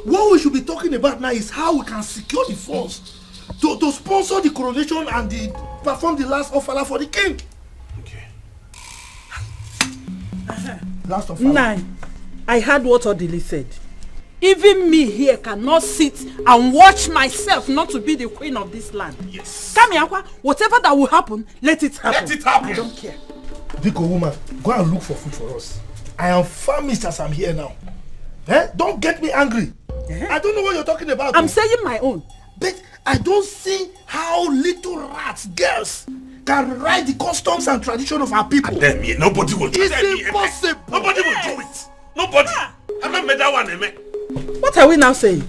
What we should be talking about now is how we can secure the funds to sponsor the coronation and perform the last ofala for the king. Okay. Last ofala. 9. I heard what Odili said. Even me here cannot sit and watch myself not to be the queen of this land. Yes. Kamiakwa, whatever that will happen, let it happen. Let it happen. I don't care. Diko woman, go and look for food for us. I am famished as I'm here now. Don't get me angry. I don't know what you're talking about. I'm saying my own. But I don't see how little rats, girls, can ride the customs and tradition of our people. And then nobody will do it. It's impossible. Nobody will do it. Nobody. I don't made that one, amen. What are we now saying?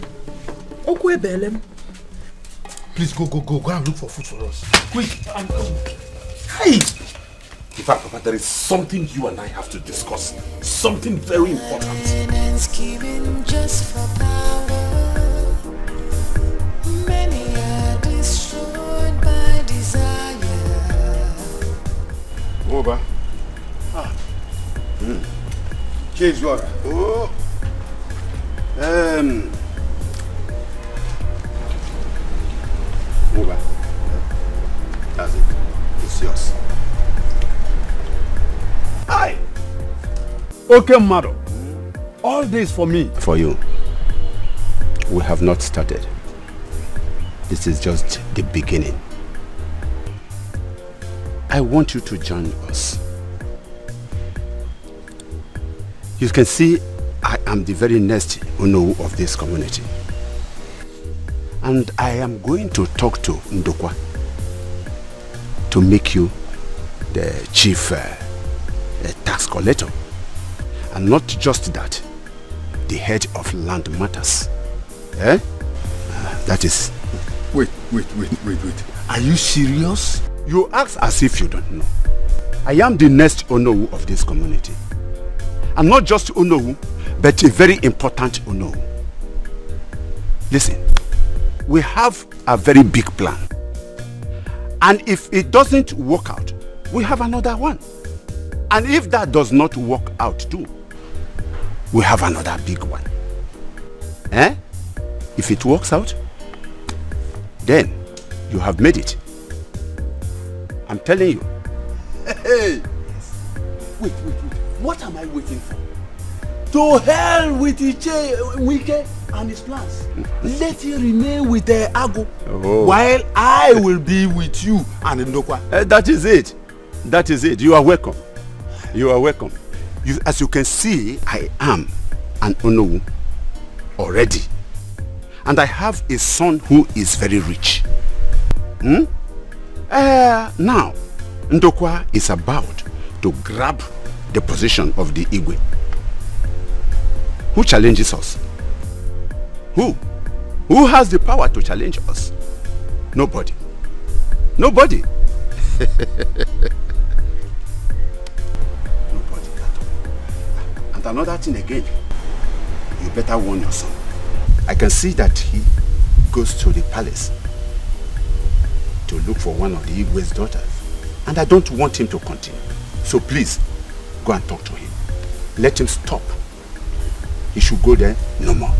Okwe Belem. Please go and look for food for us. Quick. Hey. In fact, Papa, there is something you and I have to discuss. Something very important. Just for power. Many are destroyed by desire. Over. CHEZ water. Oh. Over. That's it. It's yours. Hi. Okay, madam. All this for me. For you. We have not started. This is just the beginning. I want you to join us. You can see I am the very next Ono of this community. And I am going to talk to Ndokwa to make you the chief tax collector. And not just that, the head of land matters. That is... Wait. Are you serious? You ask as if you don't know. I am the next Ono of this community. And not just Ono, but a very important Ono. Listen, we have a very big plan. And if it doesn't work out, we have another one. And if that does not work out too, we have another big one. If it works out, then you have made it. I'm telling you. Hey! Wait. What am I waiting for? To hell with Wike and his plans. Let him remain with Ago, while I will be with you and Ndokwa. That is it. That is it. You are welcome. You are welcome. As you can see, I am an Ono already. And I have a son who is very rich. Now, Ndokwa is about to grab the position of the Igwe. Who challenges us? Who? Who has the power to challenge us? Nobody. Nobody. Nobody at all. And another thing again, you better warn your son. I can see that he goes to the palace to look for one of the Igwe's daughters. And I don't want him to continue. So please, go and talk to him. Let him stop. He should go there no more.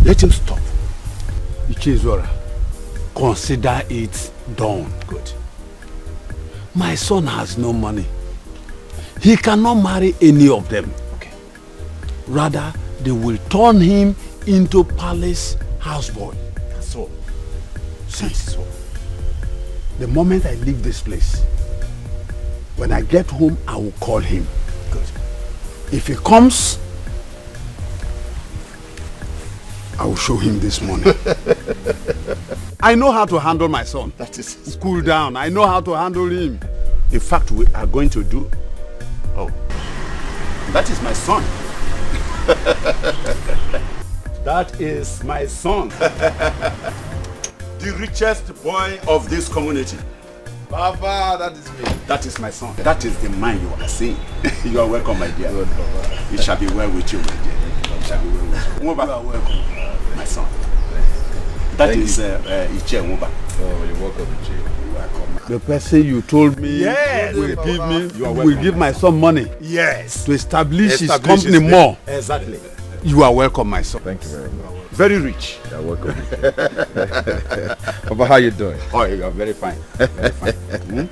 Let him stop. Ichezora, consider it done. Good. My son has no money. He cannot marry any of them. Okay. Rather, they will turn him into palace houseboy. That's all. That's all. The moment I leave this place, when I get home, I will call him. Good. If he comes, I will show him this morning. I know how to handle my son. That is... Cool down. I know how to handle him. In fact, we are going to do... Oh. That is my son. That is my son. the richest boy of this community. Papa, that is me. That is my son. That is the man you are seeing. You are welcome, my dear. Good, Papa. It shall be well with you, my dear. It shall be well with you. Nwoba, you are welcome, my son. That is Iche Nwoba. Oh, you're welcome, Iche. You're welcome. The person you told me yes, will give my son money. Yes. To establish his company more. Exactly. You are welcome, my son. Thank you very much. Very rich. You're welcome. Papa, how you doing? Oh, you are very fine. Very fine.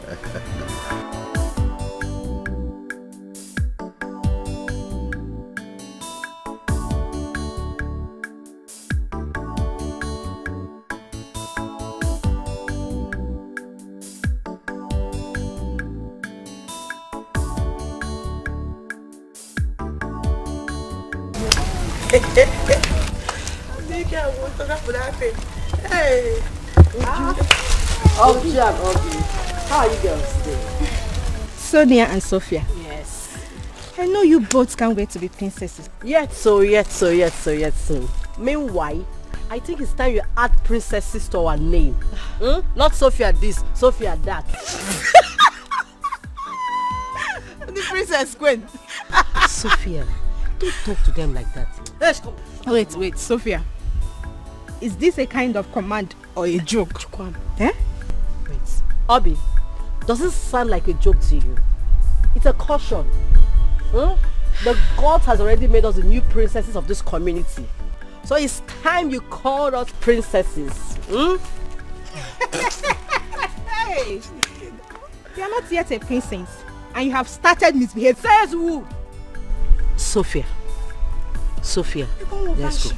Hey. Obi and Obi. How are you girls today? Sonia and Sophia. Yes. I know you both can't wait to be princesses. Yet so. Meanwhile, I think it's time you add princesses to our name. Not Sophia this, Sophia that. The princess Queen. Sophia, don't talk to them like that. Wait, Sophia. Is this a kind of command or a joke? Eh? Wait, Obi, does it sound like a joke to you? It's a caution. The God has already made us the new princesses of this community. So it's time you call us princesses. Hey! You are not yet a princess and you have started misbehaving. Says who? Sophia, let's go.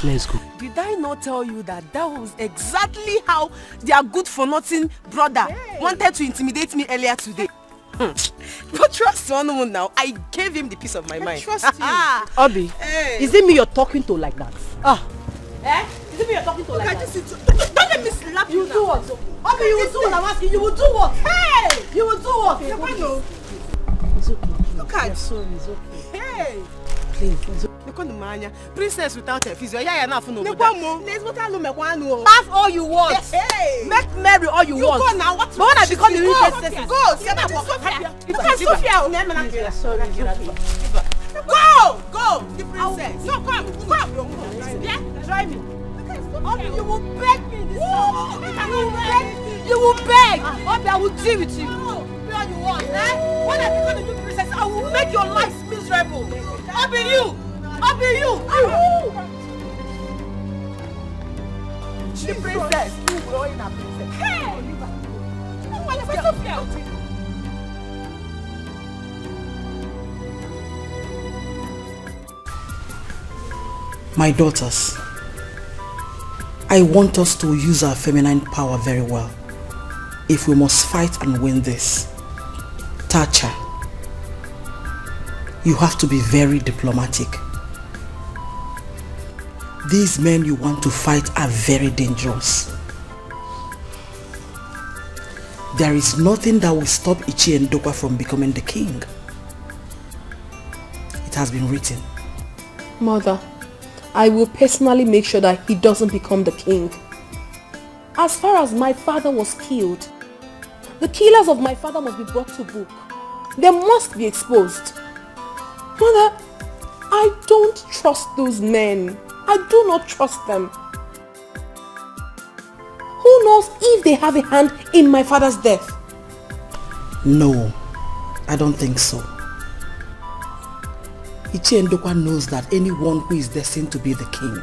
Let's go. Did I not tell you that was exactly how their good-for-nothing brother wanted to intimidate me earlier today? But trust one now, I gave him the peace of my mind. Trust you. Obi, is it me you're talking to like that? Is it me you're talking to like that? Don't let me slap you. You do what? Obi, you will do what I'm asking. You will do what? Hey! You will do what? It's okay. Look at sorry, it's okay. Hey! Please. Princess without a physio. Laugh all you want. Hey. Make merry all you want. Go now. What? But when I become the real princess, go. Go. The princess. No, come. Yeah, try me. You will beg me this time. You will beg. Obi, I will deal with you. Do what you want. When I become the new princess, I will make your life miserable. Obi, you. The princess. You will in a princess. Hey. My daughters, I want us to use our feminine power very well. If we must fight and win this, Tacha, you have to be very diplomatic. These men you want to fight are very dangerous. There is nothing that will stop Ichi and Dokwa from becoming the king. It has been written. Mother, I will personally make sure that he doesn't become the king. As far as my father was killed, the killers of my father must be brought to book. They must be exposed. Mother, I don't trust those men. I do not trust them. Who knows if they have a hand in my father's death? No, I don't think so. Ichi Ndokwa knows that anyone who is destined to be the king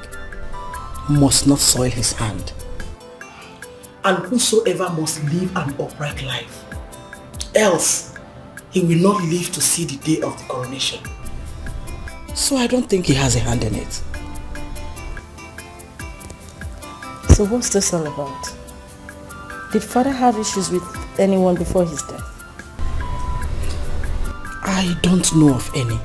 must not soil his hand. And whosoever must live an upright life, else he will not live to see the day of the coronation. So I don't think he has a hand in it. So what's this all about? Did father have issues with anyone before his death? I don't know of any.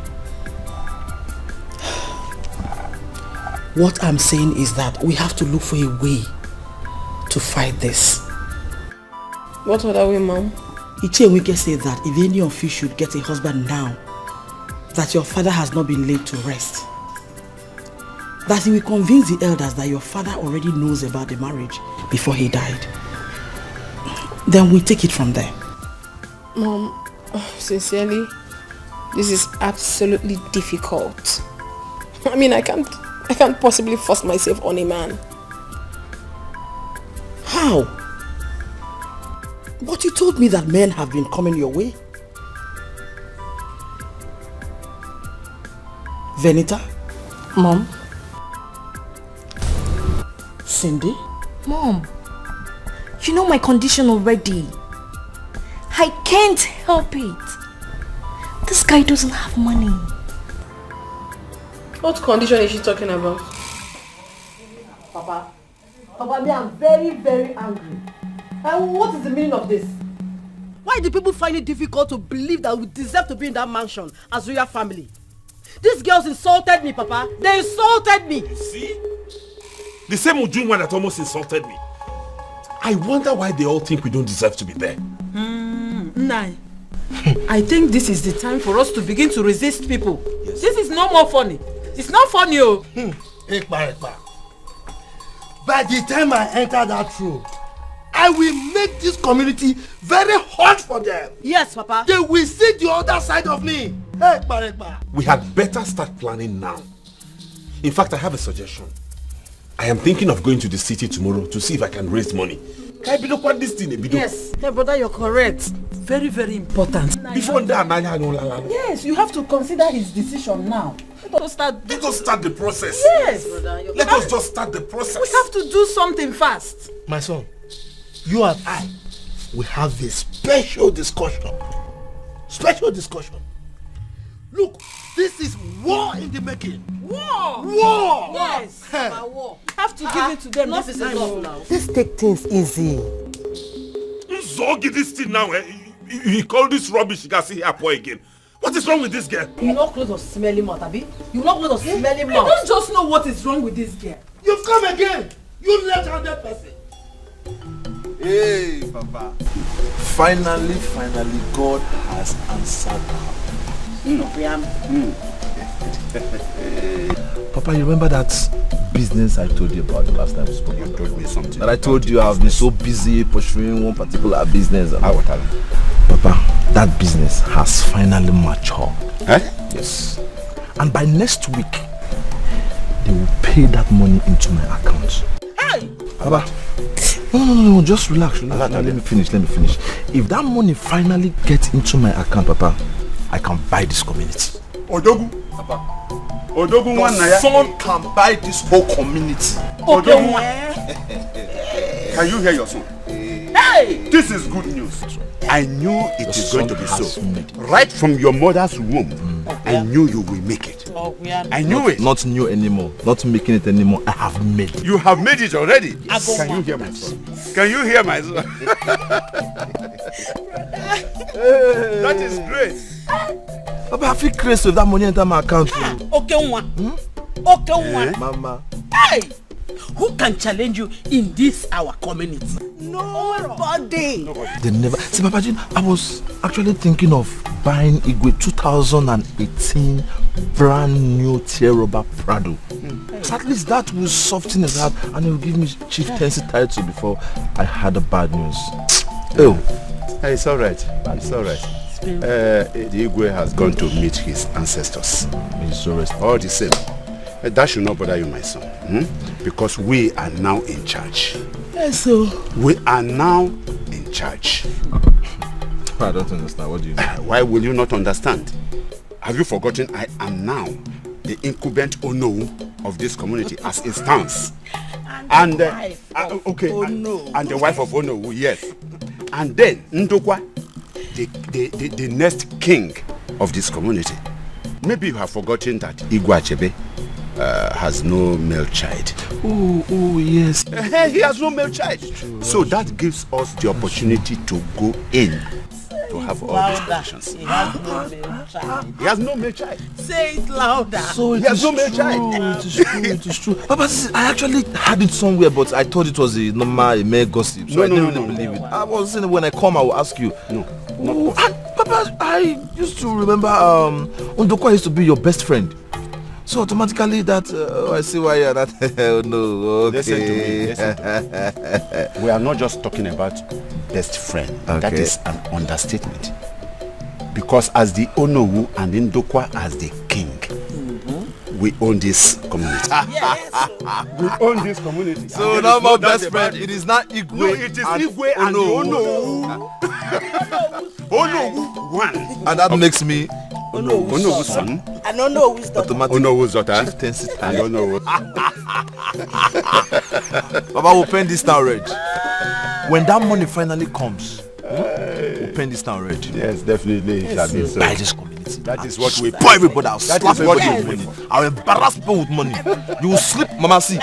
What I'm saying is that we have to look for a way to fight this. What other way, Mom? Ichi Enwike said that if any of you should get a husband now, that your father has not been laid to rest, that he will convince the elders that your father already knows about the marriage before he died. Then we take it from there. Mom, sincerely, this is absolutely difficult. I mean, I can't possibly force myself on a man. How? But you told me that men have been coming your way. Venita? Mom? Cindy? Mom, you know my condition already. I can't help it. This guy doesn't have money. What condition is she talking about? Papa, me, I'm very, very angry. And what is the meaning of this? Why do people find it difficult to believe that we deserve to be in that mansion as royal family? These girls insulted me, Papa. They insulted me. See? The same Ujun one that almost insulted me. I wonder why they all think we don't deserve to be there. Nai. I think this is the time for us to begin to resist people. Yes. This is no more funny. It's not funny, oh. Ekpa. By the time I enter that room, I will make this community very hot for them. Yes, Papa. They will see the other side of me. Ekpa. We had better start planning now. In fact, I have a suggestion. I am thinking of going to the city tomorrow to see if I can raise money. Yes, hey brother, you're correct. Very, very important. Before that, yes, you have to consider his decision now. Let us start the process. Yes. Let us just start the process. We have to do something fast. My son, you and I will have a special discussion. Look, this is war in the making. War! Yes, war. Have to give it to them. This is enough now. Let's take things easy. Zogi this thing now, eh? He called this rubbish, you can see here boy again. What is wrong with this girl? You not close or smelly mouth, Abi? You not close or smelly mouth? I don't just know what is wrong with this girl. You've come again. You left-handed person. Hey, Papa. Finally, God has answered her. Papa, you remember that business I told you about the last time we spoke? You told me something. That I told you I've been so busy pursuing one particular business. Papa, that business has finally matured. Yes. And by next week, they will pay that money into my account. Hey! Papa, no, just relax. Let me finish. If that money finally gets into my account, Papa, I can buy this community. Odogu, Papa. Odogu one Your son can buy this whole community. Odogu. Can you hear your son? Hey! This is good news. I knew it is going to be so. Right from your mother's womb, I knew you will make it. I knew it. Not new anymore. Not making it anymore. I have made it. You have made it already. Can you hear my son? Can you hear my son? That is great. Papa, I feel crazy with that money enter my account. Okay, Mama. Hey! Who can challenge you in this our community? Nobody. They never. See, Papa, I was actually thinking of buying Igwe 2018 brand new Tierroba Prado. So at least that will soften his heart and it will give me chieftaincy title before I had the bad news. Oh, it's all right. It's all right. The Igwe has gone to meet his ancestors. He's so rested. All the same. That should not bother you, my son. Because we are now in charge. Yes, sir. We are now in charge. I don't understand. What do you mean? Why will you not understand? Have you forgotten I am now the incumbent Ono of this community as it stands? And the wife of Ono, yes. And then Ndokwa, the next king of this community. Maybe you have forgotten that Igwe Achebe has no male child. Oh yes. He has no male child. So that gives us the opportunity to go in to have all these positions. He has no male child. He has no male child. Say it louder. So he has no male child. It is true. Papa, I actually had it somewhere, but I thought it was a normal male gossip. So I didn't really believe it. I was saying when I come, I will ask you. No. And Papa, I used to remember Ndokwa used to be your best friend. So automatically that, I see why you're not, oh no, okay. Listen to me. We are not just talking about best friend. Okay. That is an understatement. Because as the Onowu and Ndokwa as the king, we own this community. We own this community. So now my best friend, it is not Igwe. No, it is Igwe and Onowu. Onowu one. And that makes me Onowu's son. And Onowu's daughter. Onowu's daughter. And Onowu. Baba will paint this town red. When that money finally comes, we'll paint this town red. Yes, definitely. Yes, so. Buy this community. That is what we spoil everybody. I'll slap everybody yes. with money. I'll embarrass people with money. You will sleep, Mama see.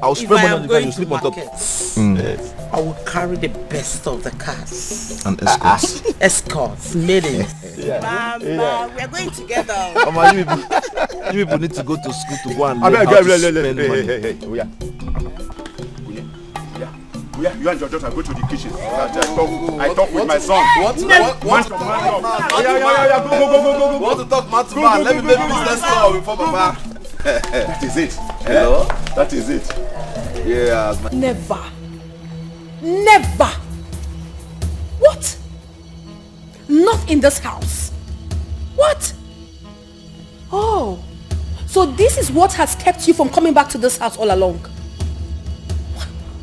I'll spend money on the car, you sleep on top. Yes. I will carry the best of the cars. And escorts. Escorts, maidens. Mama, we are going together. Mama, you people need to go to school to go and learn how to spend money. Yeah, you and your daughter go to the kitchen. I talk with my son. What? Go. Want to talk man to man? Let me make business call before Papa. That is it. Hello? That is it. Yeah. Never. What? Not in this house. What? Oh. So this is what has kept you from coming back to this house all along.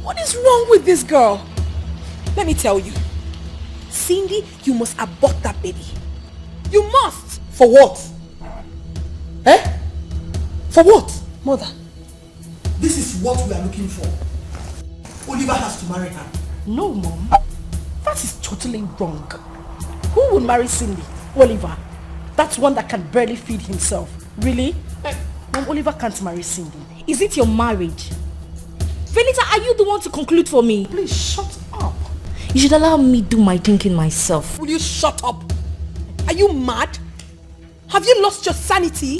What is wrong with this girl? Let me tell you. Cindy, you must abort that baby. You must. For what? Eh? For what? Mother. This is what we are looking for. Oliver has to marry her. No, Mom. That is totally wrong. Who would marry Cindy? Oliver. That's one that can barely feed himself. Really? Mom, Oliver can't marry Cindy. Is it your marriage? Venita, are you the one to conclude for me? Please shut up. You should allow me do my thinking myself. Will you shut up? Are you mad? Have you lost your sanity?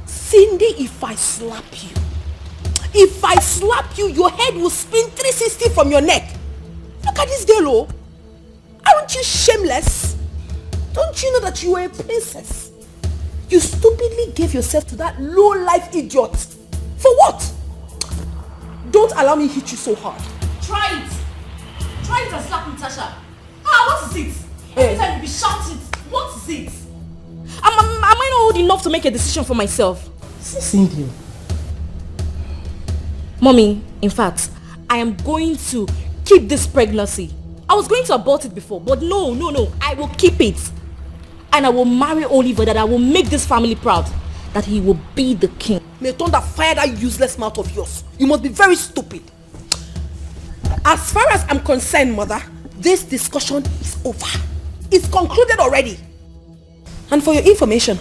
Cindy, if I slap you, your head will spin 360 from your neck. Look at this girl, oh. Aren't you shameless? Don't you know that you are a princess? You stupidly gave yourself to that low-life idiot. For what? Don't allow me to hit you so hard. Try it and slap Natasha. What is it? Every time you be shouting, what is it? Am I not old enough to make a decision for myself? Cindy. Mommy, in fact, I am going to keep this pregnancy. I was going to abort it before, but no, I will keep it. And I will marry Oliver, that I will make this family proud. That he will be the king. May thunder fire that useless mouth of yours. You must be very stupid. As far as I'm concerned, Mother, this discussion is over. It's concluded already. And for your information,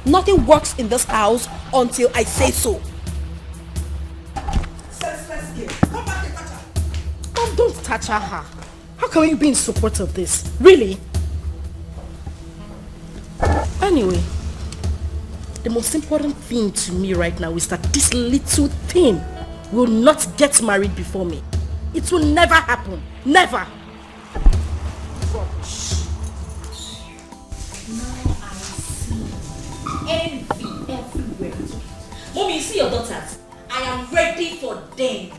nothing works in this house until I say so. Senseless girl. Come back and touch her. Mom, don't touch her. How can we be in support of this? Really? Anyway, the most important thing to me right now is that this little thing will not get married before me. It will never happen. Never. Now I see envy everywhere. Mommy, you see your daughters? I am ready for them.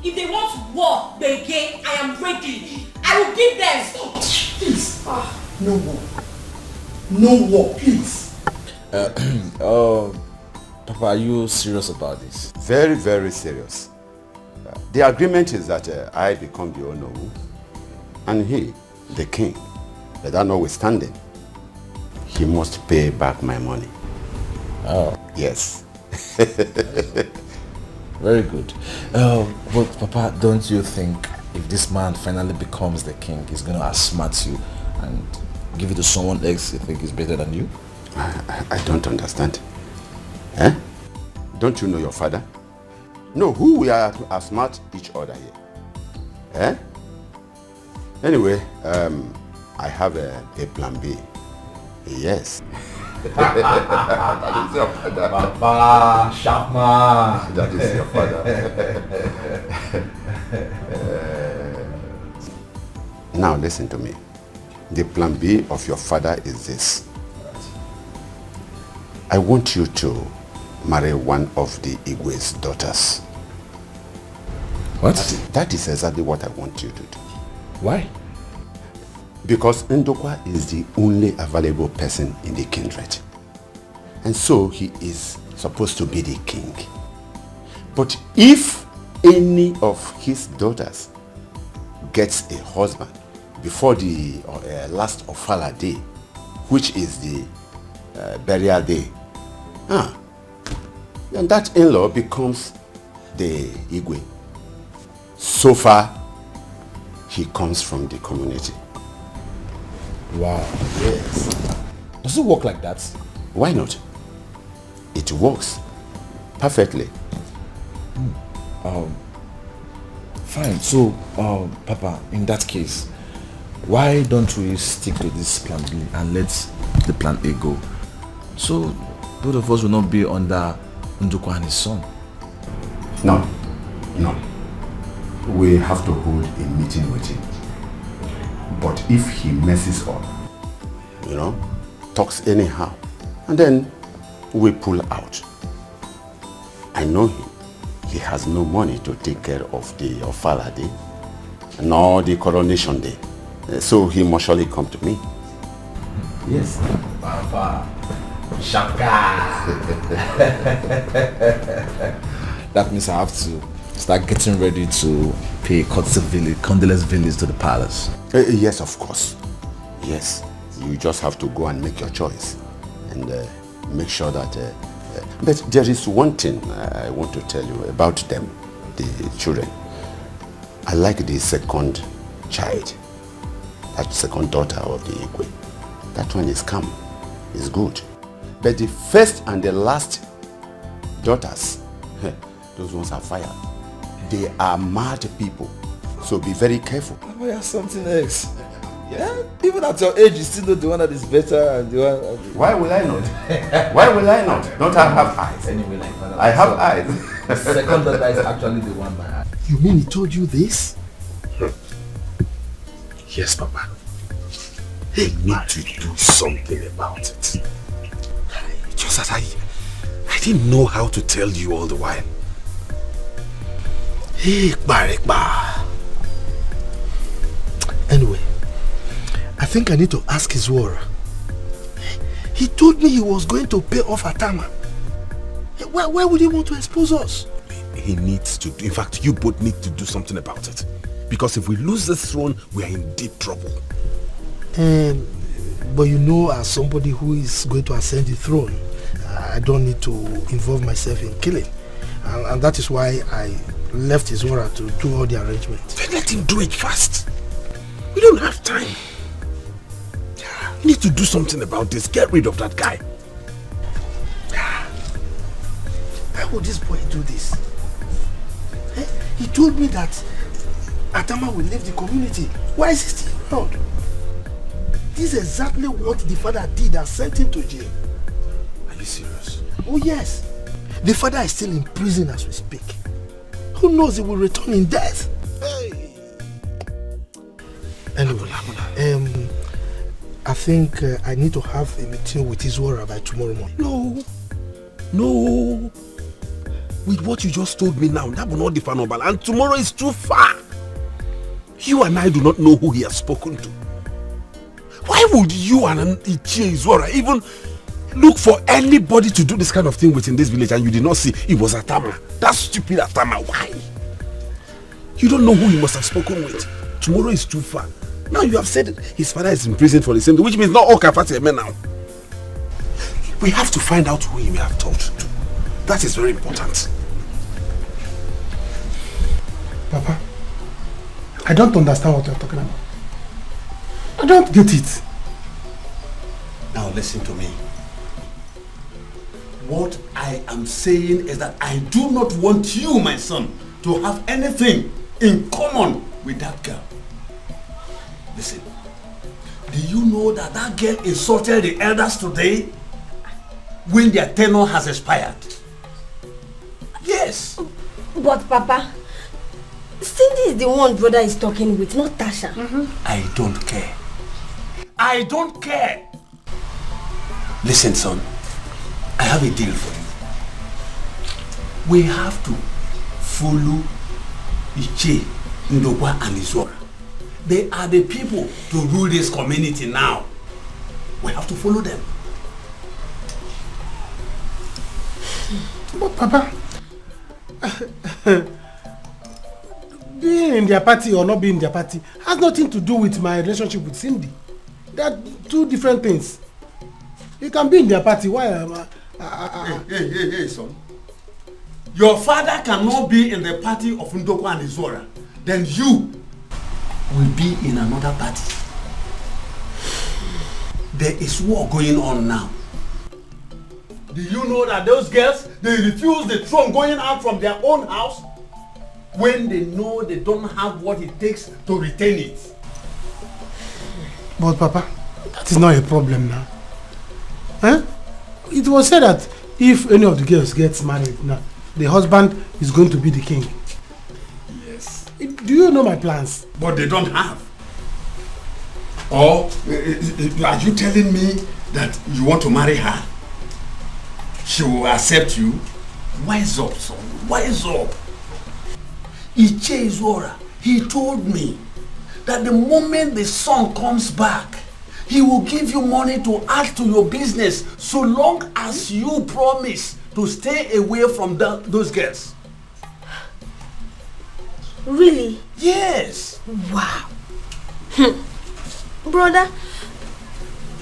If they want war, begin, I am ready. I will give them. Please. No war. No war, please. Papa, are you serious about this? Very, very serious. The agreement is that I become the Onowu and he, the king. But that notwithstanding, he must pay back my money. Oh. Yes. Very good. But Papa, don't you think if this man finally becomes the king, he's going to outsmart you and give it to someone else you think is better than you? I don't understand. Eh? Don't you know your father? No, who we are to outsmart each other here? Eh? Anyway, I have a plan B. Yes. That is your father. Papa, sharp man. That is your father. Now listen to me. The plan B of your father is this. I want you to marry one of the Igwe's daughters. What? That is exactly what I want you to do. Why? Because Ndokwa is the only available person in the kindred. And so he is supposed to be the king. But if any of his daughters gets a husband before the last Ofala day, which is the burial day, then that in-law becomes the Igwe. So far, he comes from the community. Wow. Yes. Does it work like that? Why not? It works perfectly. Fine. So, Papa, in that case, why don't we stick to this plan B and let the plan A go? So, both of us will not be under Ndukwa and his son. No. We have to hold a meeting with him. But if he messes up, talks anyhow, and then we pull out. I know him. He has no money to take care of the Ofala day, nor the coronation day. So he must surely come to me. Yes. Papa. Shaka. That means I have to start getting ready to pay condolence village to the palace. Yes, of course. Yes. You just have to go and make your choice. And make sure that... but there is one thing I want to tell you about them, the children. I like the second child. That second daughter of the Igwe. That one is calm. Is good. But the first and the last daughters, those ones are fire. They are mad people. So be very careful. Papa, you have something else. Yeah? Even at your age, you still know the one that is better and the one... Why will I not? Why will I not? Don't I have eyes? Anyway, like Father, I have eyes. The second daughter is actually the one by eye. You mean he told you this? Yes, Papa. I need to do something about it. Just as I didn't know how to tell you all the while. Anyway, I think I need to ask his Zwara. He told me he was going to pay off Atama. Why would he want to expose us? He needs to. In fact, you both need to do something about it. Because if we lose this throne, we are in deep trouble. But you know, as somebody who is going to ascend the throne, I don't need to involve myself in killing. And that is why I left his Zwara to do all the arrangements. Then let him do it fast. We don't have time. You need to do something about this. Get rid of that guy. Why would this boy do this? He told me that Atama will leave the community. Why is he still around? This is exactly what the father did and sent him to jail. Are you serious? Oh yes. The father is still in prison as we speak. Who knows, he will return in death. Hey. Anyway, I think I need to have a meeting with his Zwara by tomorrow morning. No. With what you just told me now, that will not differ Nobal, and tomorrow is too far. You and I do not know who he has spoken to. Why would you and Zwara even look for anybody to do this kind of thing within this village and you did not see it was Atama? That stupid Atama. Why? You don't know who he must have spoken with. Tomorrow is too far. Now you have said his father is in prison for the same thing, which means not all Kafati men now. We have to find out who he may have talked to. That is very important. Papa, I don't understand what you're talking about. I don't get it. Now listen to me. What I am saying is that I do not want you, my son, to have anything in common with that girl. Listen, do you know that that girl insulted the elders today when their tenure has expired? Yes. But Papa, Cindy is the one brother is talking with, not Tasha. I don't care. I don't care. Listen, son, I have a deal for you. We have to follow Iche, Ndokwa and Izora. They are the people to rule this community now. We have to follow them. But Papa, being in their party or not being in their party has nothing to do with my relationship with Cindy. They are two different things. You can be in their party. Why am I? Hey, son. Your father cannot be in the party of Ndokwa and Izora. Then you will be in another party. There is war going on now. Do you know that those girls, they refuse the throne going out from their own house when they know they don't have what it takes to retain it? But Papa, that is not a problem now. Huh? It was said that if any of the girls gets married now, the husband is going to be the king. Yes. Do you know my plans? But they don't have. Or are you telling me that you want to marry her? She will accept you? Wise up, son. Wise up. Iche Izora, he told me that the moment the son comes back, he will give you money to add to your business so long as you promise to stay away from those girls. Really? Yes. Wow. Brother,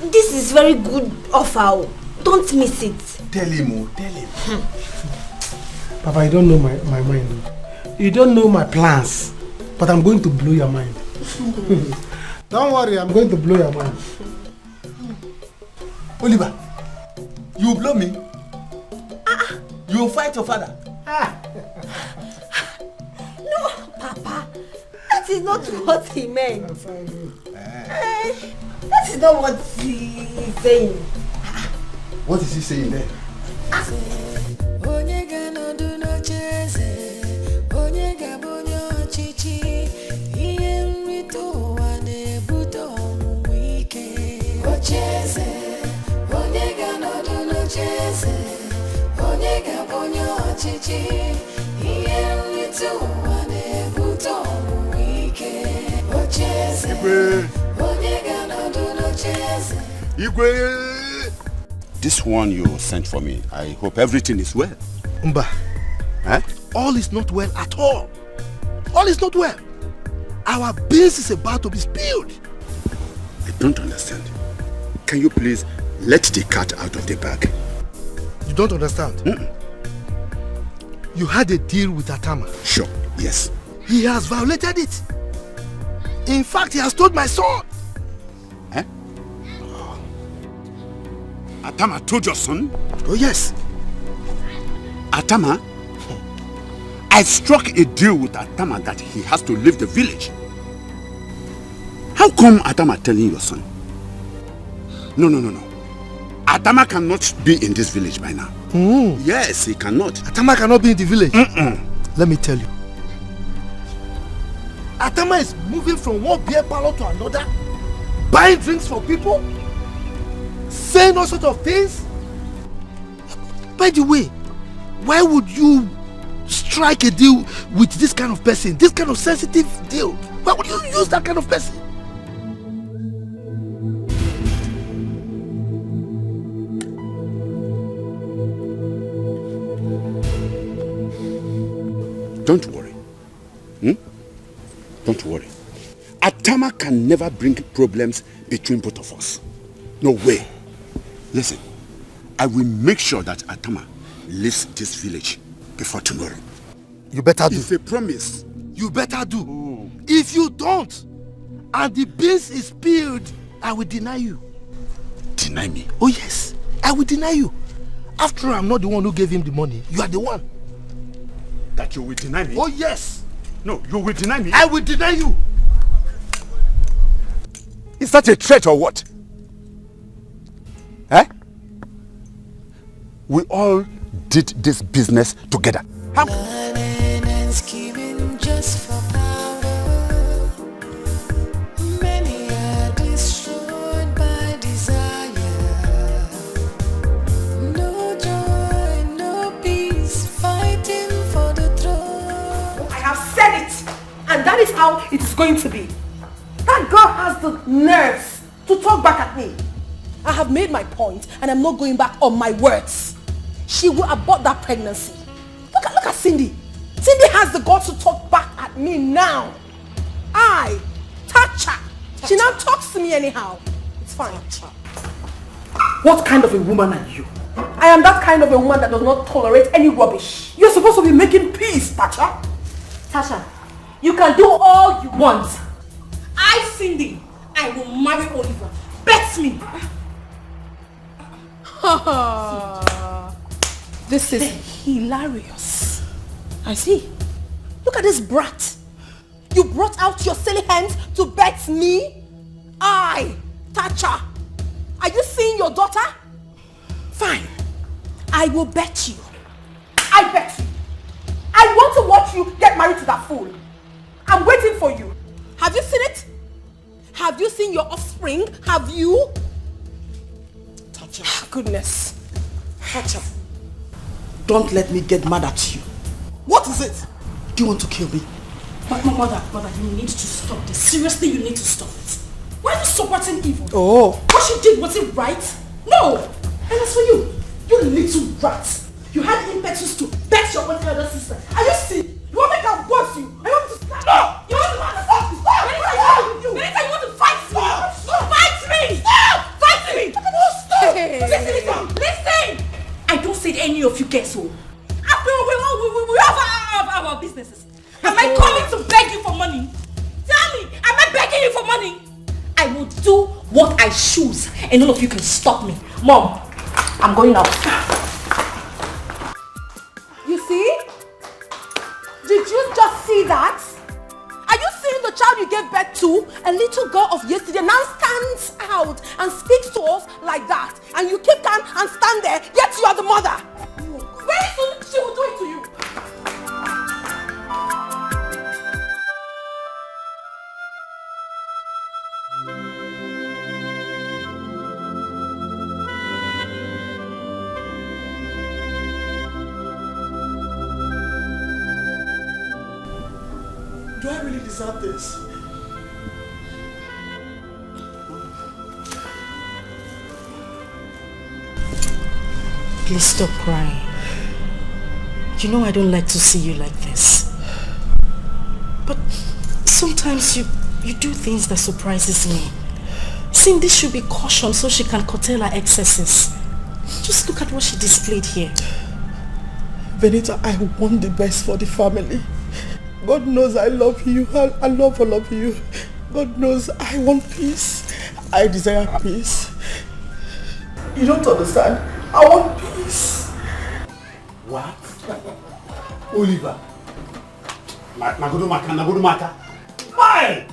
this is very good offer. Don't miss it. Tell him, tell him. Papa, you don't know my mind. You don't know my plans. But I'm going to blow your mind. Don't worry, I'm going to blow your mind. Oliver, you blow me? You will fight your father? No, Papa. That is not what he meant. That is not what he is saying. What is he saying there? This one you sent for me, I hope everything is well. Mba, all is not well at all. All is not well. Our beans is about to be spilled. I don't understand. Can you please let the cat out of the bag? You don't understand? You had a deal with Atama. Sure, yes. He has violated it. In fact, he has told my son. Atama told your son? Oh yes. Atama? I struck a deal with Atama that he has to leave the village. How come Atama telling your son? No. Atama cannot be in this village by now. Yes, he cannot. Atama cannot be in the village? Let me tell you. Atama is moving from one beer parlor to another, buying drinks for people, saying all sorts of things. By the way, why would you strike a deal with this kind of person, this kind of sensitive deal? Why would you use that kind of person? Don't worry. Don't worry. Atama can never bring problems between both of us. No way. Listen, I will make sure that Atama leaves this village before tomorrow. You better do. It's a promise. You better do. If you don't, and the beans is spilled, I will deny you. Deny me? Oh yes, I will deny you. After all, I'm not the one who gave him the money. You are the one. That you will deny me? Oh yes. No, you will deny me? I will deny you. Is that a threat or what? We all did this business together. Lying and scheming just for power. Many are destroyed by desire. No joy, no peace, fighting that is how it is going to be. That girl has the nerves to talk back at me. I have made my point and I'm not going back on my words. She will abort that pregnancy. Look at Cindy. Cindy has the guts to talk back at me now. I touch her. She now talks to me anyhow. It's fine. What kind of a woman are you? I am that kind of a woman that does not tolerate any rubbish. You're supposed to be making peace, Tasha. Tasha, you can do all you want. Cindy, I will marry Oliver. Bet me. This is hilarious. I see. Look at this brat. You brought out your silly hands to bet me? Tasha. Are you seeing your daughter? Fine. I will bet you. I bet you. I want to watch you get married to that fool. I'm waiting for you. Have you seen it? Have you seen your offspring? Have you? Tasha. Goodness. Tasha. Don't let me get mad at you. What is it? Do you want to kill me? Mother, you need to stop this. Seriously, you need to stop it. Why are you supporting evil? Oh. What she did, was it right? No! And as for you, you little rat. You had impetus to bet your own elder sister. Are you sick? You want me to boss you? I want to stop. No! You want to stop? Stop! Benita, you want to fight me? Stop! Fight me! Stop! Fight me! Stop! Listen! I don't say any of you guess so. After all, we have our businesses. Am I coming to beg you for money? Tell me, am I begging you for money? I will do what I choose and none of you can stop me. Mom, I'm going out. You see? Did you just see that? Are you seeing the child you gave birth to? A little girl of yesterday now stands out and speaks to us like that. And you keep calm and stand there, yet you are the mother. Very soon she will do it to you. Do I really deserve this? Please stop crying. You know I don't like to see you like this. But sometimes you do things that surprises me. Cindy should be cautioned so she can curtail her excesses. Just look at what she displayed here. Benita, I want the best for the family. God knows I love you. I love all of you. God knows I want peace. I desire peace. You don't understand. I want peace. What? Oliver. Nagudu Why?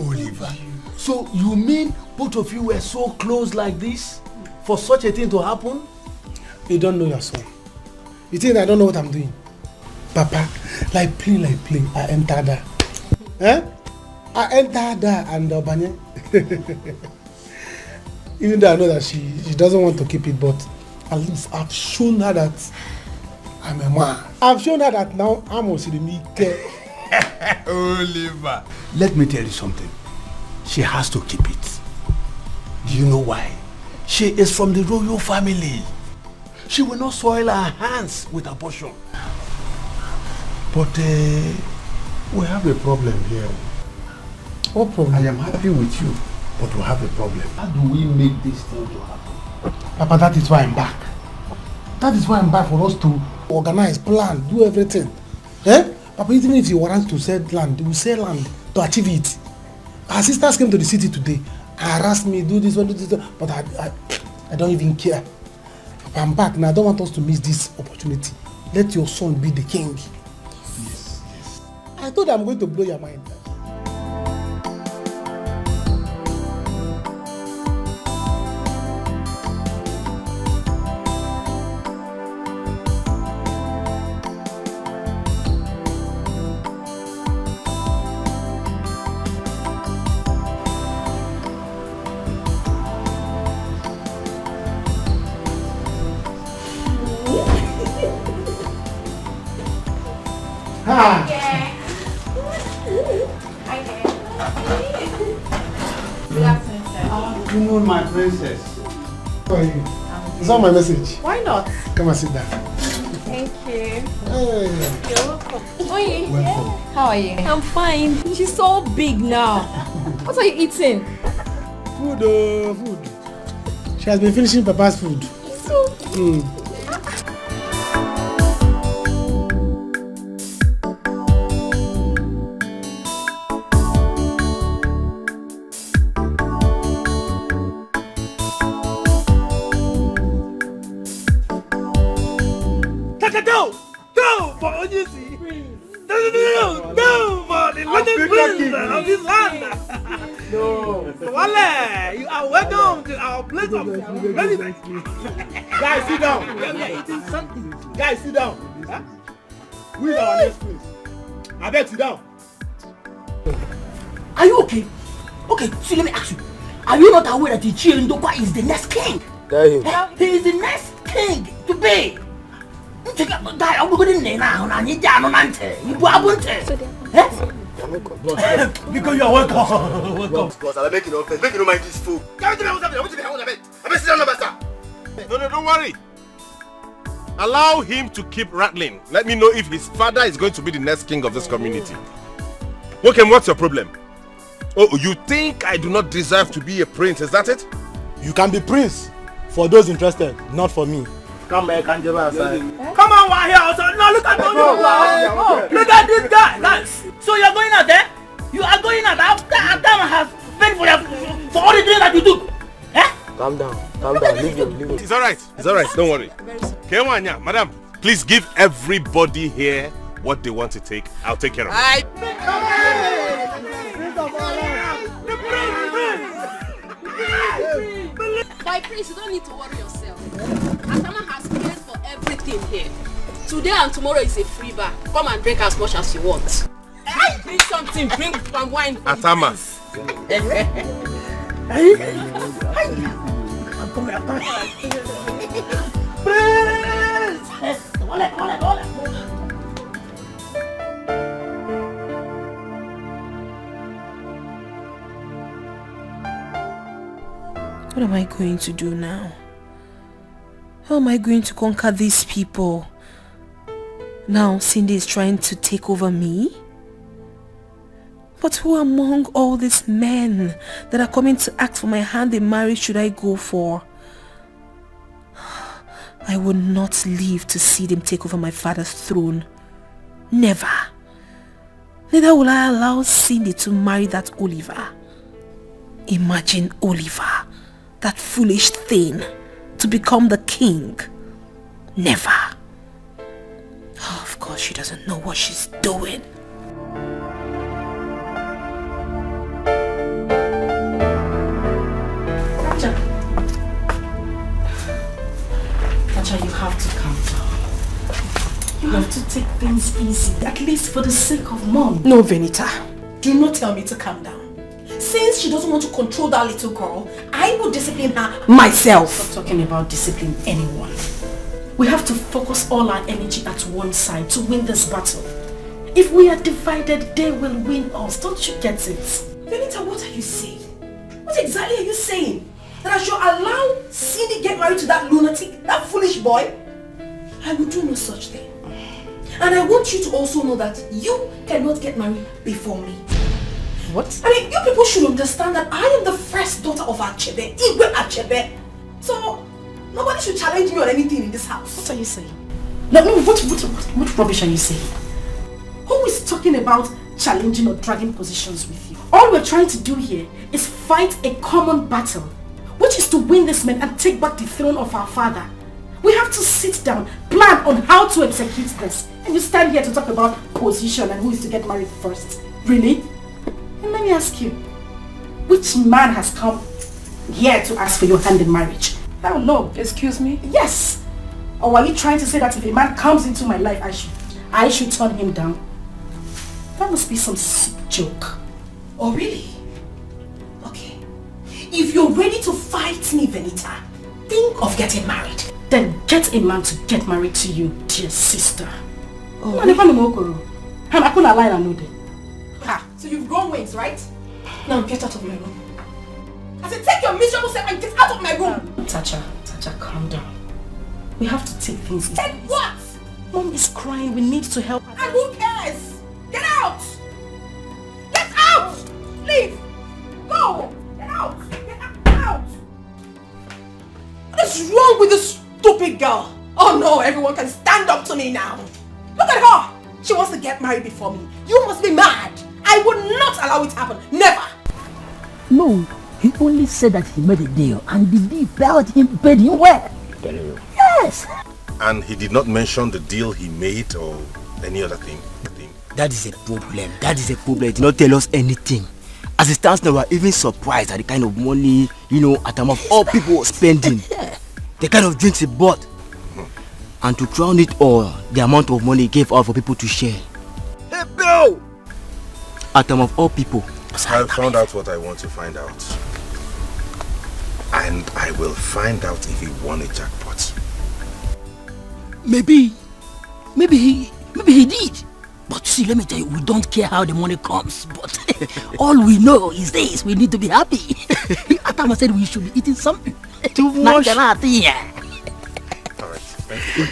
Oliver. So you mean both of you were so close like this for such a thing to happen? You don't know your son. You think I don't know what I'm doing? Papa, like plea, I entered there. I entered there and Banye. Even though I know that she doesn't want to keep it, but at least I've shown her that I'm a man. I've shown her that now I'm also the meek. Oliver. Let me tell you something. She has to keep it. Do you know why? She is from the royal family. She will not soil her hands with abortion. But we have a problem here. What problem? I am happy with you, but we have a problem. How do we make this thing to happen? Papa, that is why I'm back. That is why I'm back, for us to organize, plan, do everything. Papa, even if you want to sell land, we sell land to achieve it. Our sisters came to the city today, harassed me, do this one, do this one, but I don't even care. Papa, I'm back now. I don't want us to miss this opportunity. Let your son be the king. Yes. I thought I'm going to blow your mind. my princess. How are you? Is that my message? Why not? Come and sit down. Thank you. Hey. You're welcome. Oye, Welcome. how are you? I'm fine. She's so big now. What are you eating? Food, food. She has been finishing Papa's food. So. Go for Onyisi. No for the London Prince of this land. No. Wale, you are welcome to our place of residence. Guys, sit down. We are eating something. Guys, sit down. Huh? Who is our next prince? I beg, sit down. Are you okay? Okay, so let me ask you. Are you not aware that Nigerian is the next king? Tell him. He is the next king to be. Because you are welcome. Because I'll make it offense. Make you don't mind this fool. No, don't worry. Allow him to keep rattling. Let me know if his father is going to be the next king of this community. Okay, what's your problem? Oh, you think I do not deserve to be a prince, is that it? You can be prince for those interested, not for me. Come back and give us a Come on, we're here also. No, look at Look at this guy. Guys. So you're going out there? You are going out after Adam has paid for all the things that you do. Eh? Calm down, leave him. It's alright, don't worry. Kewanya, madam, please give everybody here what they want to take. I'll take care of it. My prince, you don't need to worry yourself. Atama has paid for everything here. Today and tomorrow is a free bar. Come and drink as much as you want. Bring something, bring some wine. Atama. What am I going to do now? How am I going to conquer these people? Now Cindy is trying to take over me? But who among all these men that are coming to ask for my hand in marriage should I go for? I will not live to see them take over my father's throne. Never. Neither will I allow Cindy to marry that Oliver. Imagine Oliver, that foolish thing, to become the king. Never. Oh, of course she doesn't know what she's doing. Nacha, you have to calm down. You have to take things easy, at least for the sake of Mom. No, Venita. Do not tell me to calm down. Since she doesn't want to control that little girl, I will discipline her myself. Stop talking about discipline anyone. We have to focus all our energy at one side to win this battle. If we are divided, they will win us. Don't you get it? Venita, what are you saying? What exactly are you saying? That I should allow Cindy get married to that lunatic, that foolish boy? I will do no such thing. And I want you to also know that you cannot get married before me. What? I mean, you people should understand that I am the first daughter of Achebe, Igwe Achebe. So, nobody should challenge me on anything in this house. What are you saying? No, what rubbish are you saying? Who is talking about challenging or dragging positions with you? All we're trying to do here is fight a common battle, which is to win this man and take back the throne of our father. We have to sit down, plan on how to execute this. And you stand here to talk about position and who is to get married first. Really? And let me ask you, which man has come here to ask for your hand in marriage? I don't know. Excuse me? Yes. Or are you trying to say that if a man comes into my life, I should turn him down? That must be some sick joke. Oh, really? Okay. If you're ready to fight me, Venita, think of getting married. Then get a man to get married to you, dear sister. Oh, really? So you've grown wings, right? Now get out of my room. I said, take your miserable self and get out of my room. Tacha, calm down. We have to take things easy. Take what? Mom is crying. We need to help her. And who cares? Get out! Get out! Leave! Go! Get out! Get out! What is wrong with this stupid girl? Oh no, everyone can stand up to me now. Look at her! She wants to get married before me. You must be mad. I would not allow it to happen. Never! No, he only said that he made a deal and the deal paid him well. Yes! And he did not mention the deal he made or any other thing. That is a problem. That is a problem. He did not tell us anything. As it stands now, we are even surprised at the kind of money, Atam of all people spending. The kind of drinks he bought. And to crown it all, the amount of money he gave out for people to share. Hey, bro! Atam of all people. I found out what I want to find out. And I will find out if he won a jackpot. Maybe he did. But see, let me tell you, we don't care how the money comes. But all we know is this: we need to be happy. Atama said we should be eating something. Too much. Alright, thank you.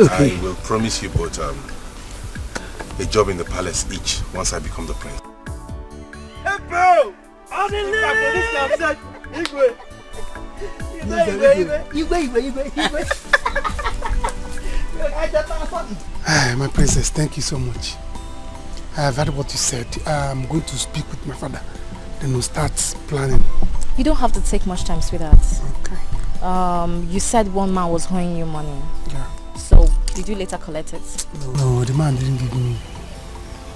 I will promise you both a job in the palace each once I become the prince. Hey, bro! My princess, thank you so much. I have heard what you said. I'm going to speak with my father. Then we'll start planning. You don't have to take much time, sweetheart. Okay. You said one man was owing you money. Yeah. So, did you later collect it? No, the man didn't give me.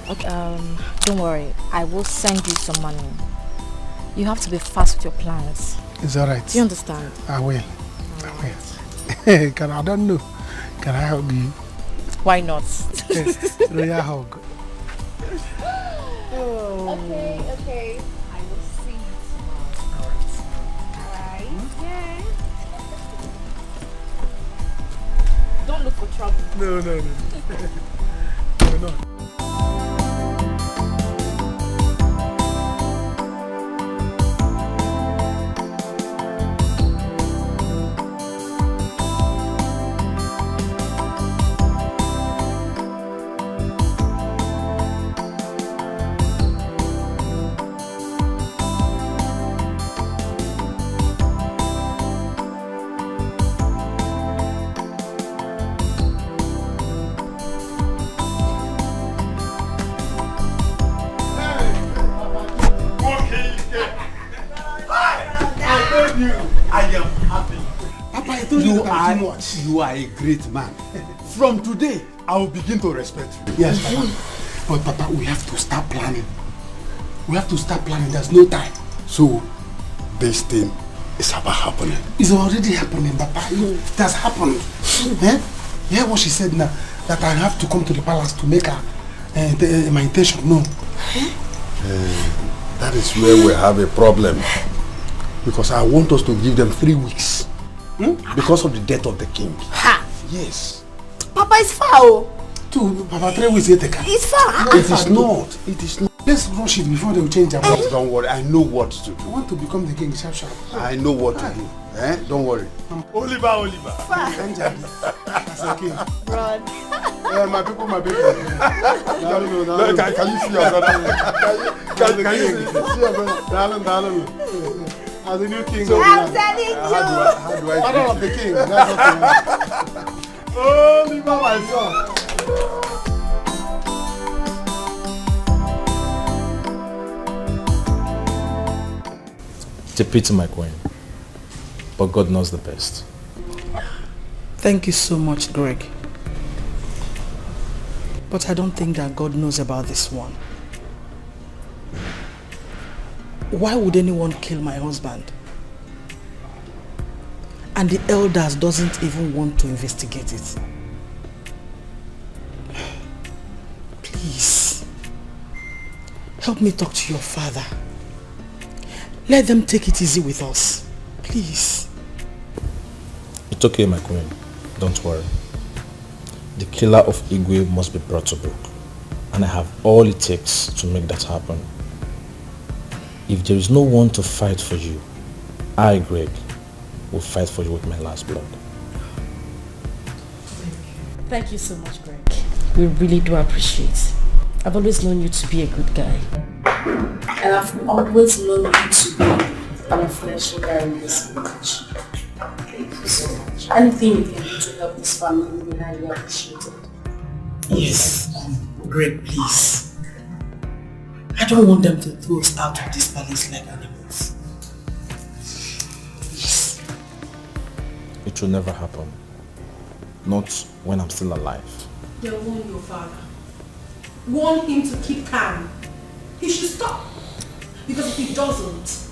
Okay. Don't worry. I will send you some money. You have to be fast with your plans. It's alright. Do you understand? I will. I don't know. Can I hug you? Why not? Yes, royal hug. Okay. I will see you tomorrow. Alright. Okay. Don't look for trouble. No. No. You are a great man. From today, I will begin to respect you. Yes, Papa. But Papa, we have to start planning. There's no time. So, this thing is about happening. It's already happening, Papa. It has happened. Hear what she said now, that I have to come to the palace to make her my intention known. That is where we have a problem. Because I want us to give them 3 weeks. Because of the death of the king. Ha! Yes. Papa, is far. Papa, 3 weeks later. It's far. It is not. It is not. Let's rush it before they change their mind. Don't worry, I know what to do. I want to become the king sharp. I know what to do. Don't worry. Oliver. That's okay. Run. My people. Can you see your brother? Can you see your brother? Darling. As the new king I'm telling you. How do I father of the king. That's what Oliver, my son. It's a pity, my queen. But God knows the best. Thank you so much, Greg. But I don't think that God knows about this one. Why would anyone kill my husband? And the elders doesn't even want to investigate it. Please, help me talk to your father. Let them take it easy with us. Please. It's okay, my queen. Don't worry. The killer of Igwe must be brought to book. And I have all it takes to make that happen. if there is no one to fight for you, I, Greg, will fight for you with my last blood. Thank you so much, Greg. We really do appreciate it. I've always known you to be a good guy. And I've always known you to be an influential guy in this village. Thank you so much. Anything you can do to help this family will be highly appreciated. Yes, Greg, please. I don't want them to throw us out of this palace like animals. Yes. It will never happen. Not when I'm still alive. Then warn your father. Warn him to keep calm. He should stop. Because if he doesn't,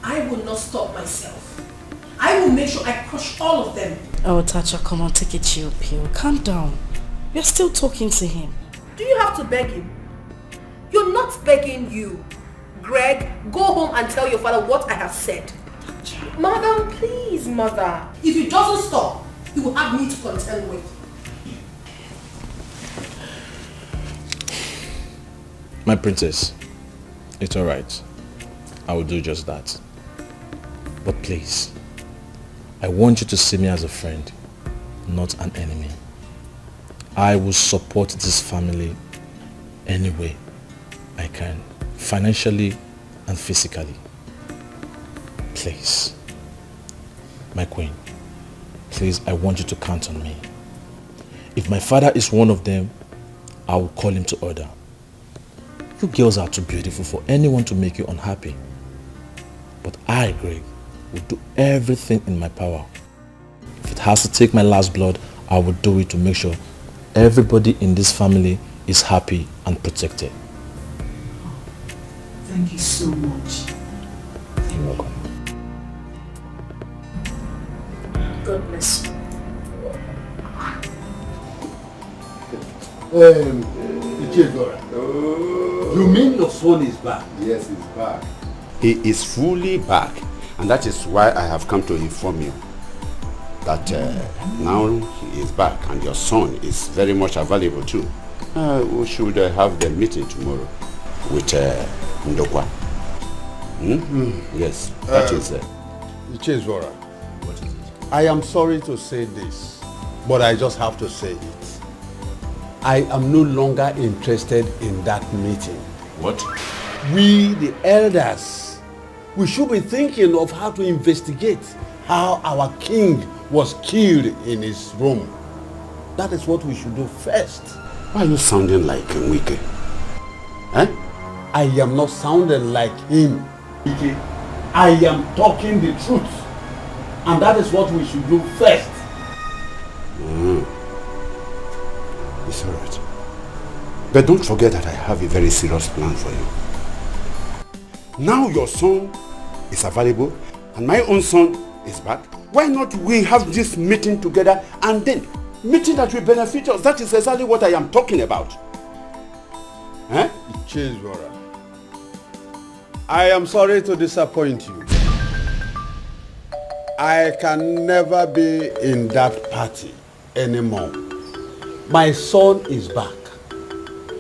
I will not stop myself. I will make sure I crush all of them. Oh, Tacha, come on, take a chill pill. Calm down. We're still talking to him. Do you have to beg him? You're not begging you. Greg, go home and tell your father what I have said. Madam, please, mother. If he doesn't stop, he will have me to contend with. My princess, it's alright. I will do just that. But please, I want you to see me as a friend, not an enemy. I will support this family any way I can, financially and physically. Please, my queen, please, I want you to count on me. If my father is one of them, I will call him to order. You girls are too beautiful for anyone to make you unhappy. But I, Greg, will do everything in my power. If it has to take my last blood, I will do it to make sure everybody in this family is happy and protected. Thank you so much. You're welcome. God bless you. You mean your son is back? Yes, he's back. He is fully back, and that is why I have come to inform you that now he is back and your son is very much available too. We should have the meeting tomorrow with Ndokwa. Yes, that is Chezora. What is it? I am sorry to say this, but I just have to say it. I am no longer interested in that meeting. What? We, the elders, we should be thinking of how to investigate how our king was killed in his room. That is what we should do first. Why are you sounding like Wike? Eh? I am not sounding like him. I am talking the truth. And that is what we should do first. It's all right. But don't forget that I have a very serious plan for you. Now your son is available and my own son is back. Why not we have this meeting together and then meeting that will benefit us? That is exactly what I am talking about. Eh? Chezora, I am sorry to disappoint you. I can never be in that party anymore. My son is back.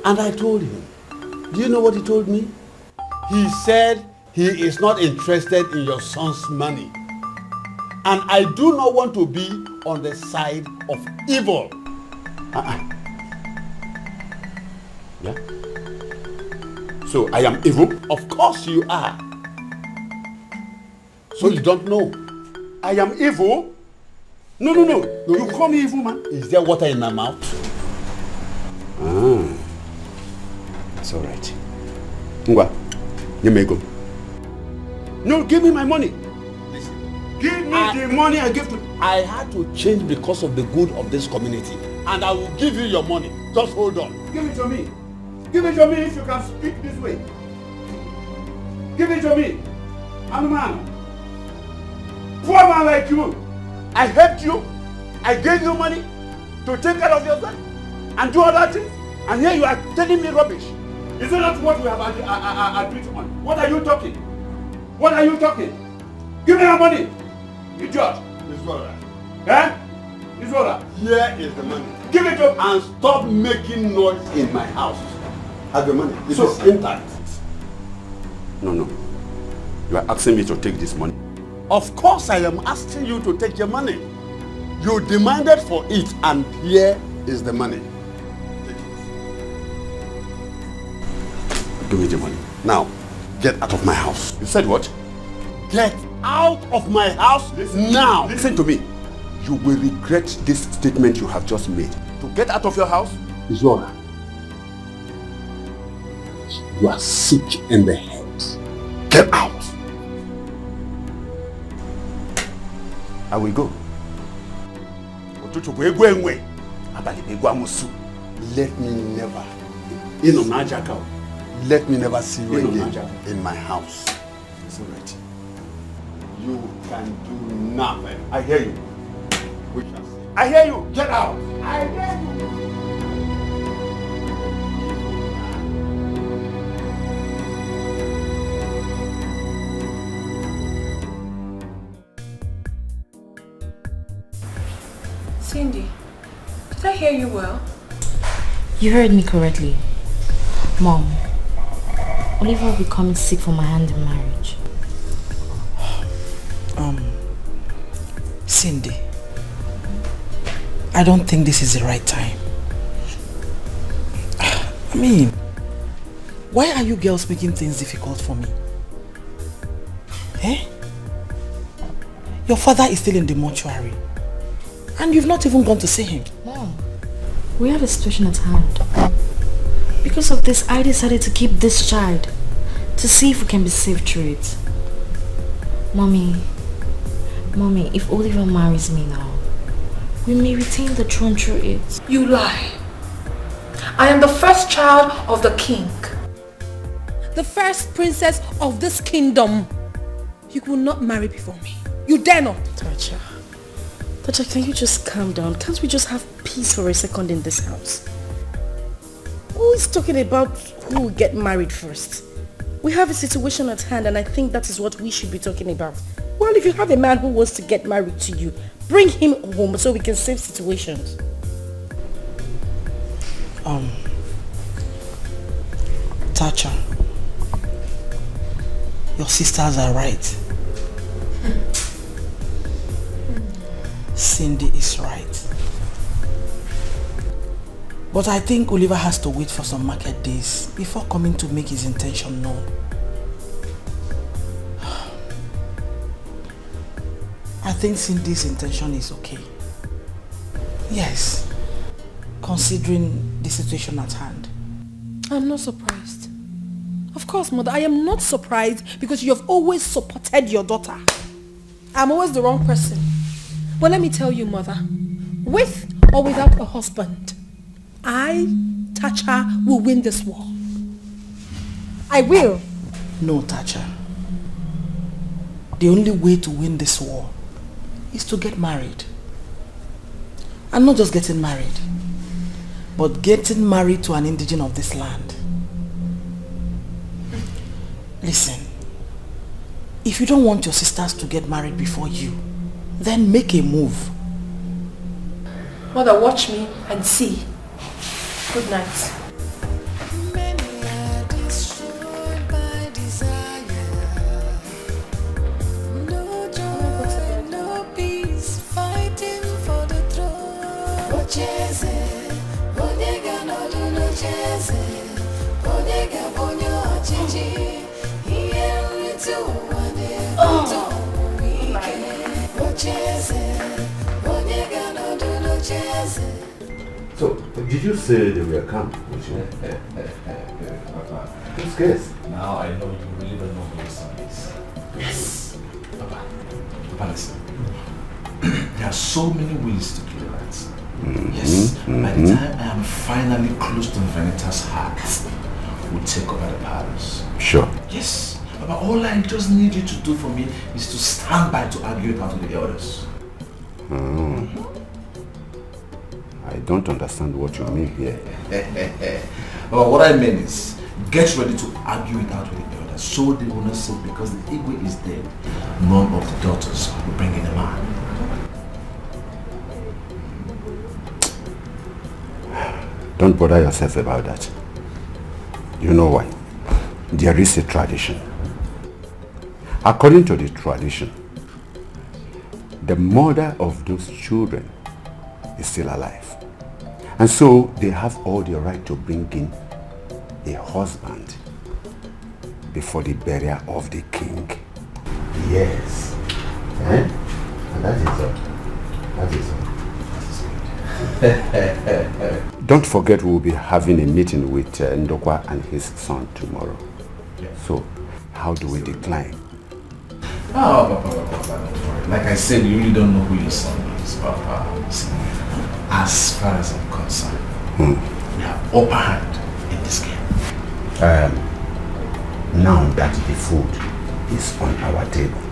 And I told him. Do you know what he told me? He said he is not interested in your son's money. And I do not want to be on the side of evil. Yeah? So I am evil? Of course you are. So you don't know? I am evil? No. You call me evil, man. Is there water in my mouth? It's all right. Ngwa, you may go. No, give me my money. Listen, give me the money I give to you. I had to change because of the good of this community. And I will give you your money. Just hold on. Give it to me. Give it to me if you can speak this way. Give it to me. I'm a man. Poor man like you. I helped you. I gave you money to take care of yourself and do other things. And here you are telling me rubbish. Is that not what we have agreed on? What are you talking? What are you talking? Give me your money. Idiot. It's all right. Eh? It's all right. Here is the money. Give it up and stop making noise in my house. Have your money. This is intact. No. You are asking me to take this money? Of course I am asking you to take your money. You demanded for it and here is the money. Take it. Give me the money. Now, get out of my house. You said what? Get out of my house now. Listen to me. You will regret this statement you have just made. To get out of your house? Zora, you are sick in the head. Get out. I will go. Let me never, let me never see you again in my house. It's all right. You can do nothing. I hear you. We shall see. I hear you. Get out. I hear you. Cindy, did I hear you well? You heard me correctly. Mom, Oliver will be coming sick for my hand in marriage. Cindy, I don't think this is the right time. I mean, why are you girls making things difficult for me? Eh? Your father is still in the mortuary. And you've not even gone to see him. Mom, we have a situation at hand. Because of this, I decided to keep this child to see if we can be saved through it. Mommy, if Oliver marries me now, we may retain the throne through it. You lie. I am the first child of the king. The first princess of this kingdom. You will not marry before me. You dare not. Tacha, can you just calm down? Can't we just have peace for a second in this house? Who is talking about who will get married first? We have a situation at hand and I think that is what we should be talking about. Well, if you have a man who wants to get married to you, bring him home so we can save situations. Tacha, your sisters are right. Cindy is right. But I think Oliver has to wait for some market days before coming to make his intention known. I think Cindy's intention is okay. Yes, considering the situation at hand. I'm not surprised. Of course, mother, I am not surprised because you have always supported your daughter. I'm always the wrong person. But let me tell you, mother, with or without a husband, I, Tacha, will win this war. I will. No, Tacha. The only way to win this war is to get married. And not just getting married, but getting married to an indigene of this land. Listen, if you don't want your sisters to get married before you, then make a move. Mother, watch me and see. Good night. So, did you say they were come with you? Who's guess? Now I know you really don't know who your son is. Yes. Papa, listen. There are so many ways to kill a rat. Yes. By the time I am finally close to Venita's heart, we'll take over the palace. Sure. Yes. But all I just need you to do for me is to stand by to argue it out with the elders. I don't understand what you mean here. But what I mean is, get ready to argue it out with the elders so they will not say because the Igwe is dead, none of the daughters will bring in a man. Don't bother yourself about that. You know why? There is a tradition. According to the tradition, the mother of those children is still alive. And so they have all the right to bring in a husband before the burial of the king. Yes. And that is all. That is all. Don't forget we'll be having a meeting with Ndokwa and his son tomorrow. Yeah. So, how do we decline? Oh, Papa. Like I said, you really don't know who your son is, Papa. As far as I'm concerned, we have upper hand in this game. Now that the food is on our table,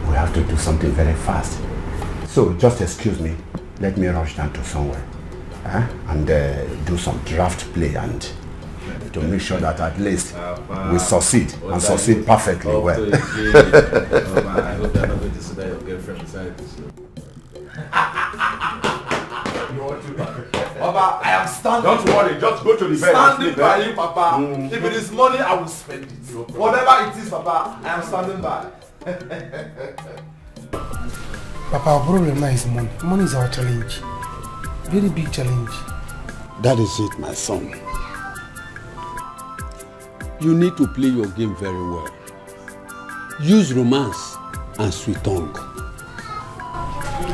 we have to do something very fast. So just excuse me, let me rush down to somewhere and do some draft play and to make sure that at least we succeed and succeed perfectly well. I hope they're not going to see that your girlfriend beside this. Papa, I am standing. Don't worry, just go to the bed. Standing by you, Papa. If it is money, I will spend it. Whatever it is, Papa, I am standing by. Papa, our problem now is money. Money is our challenge. Very big challenge. That is it, my son. You need to play your game very well. Use romance and sweet tongue.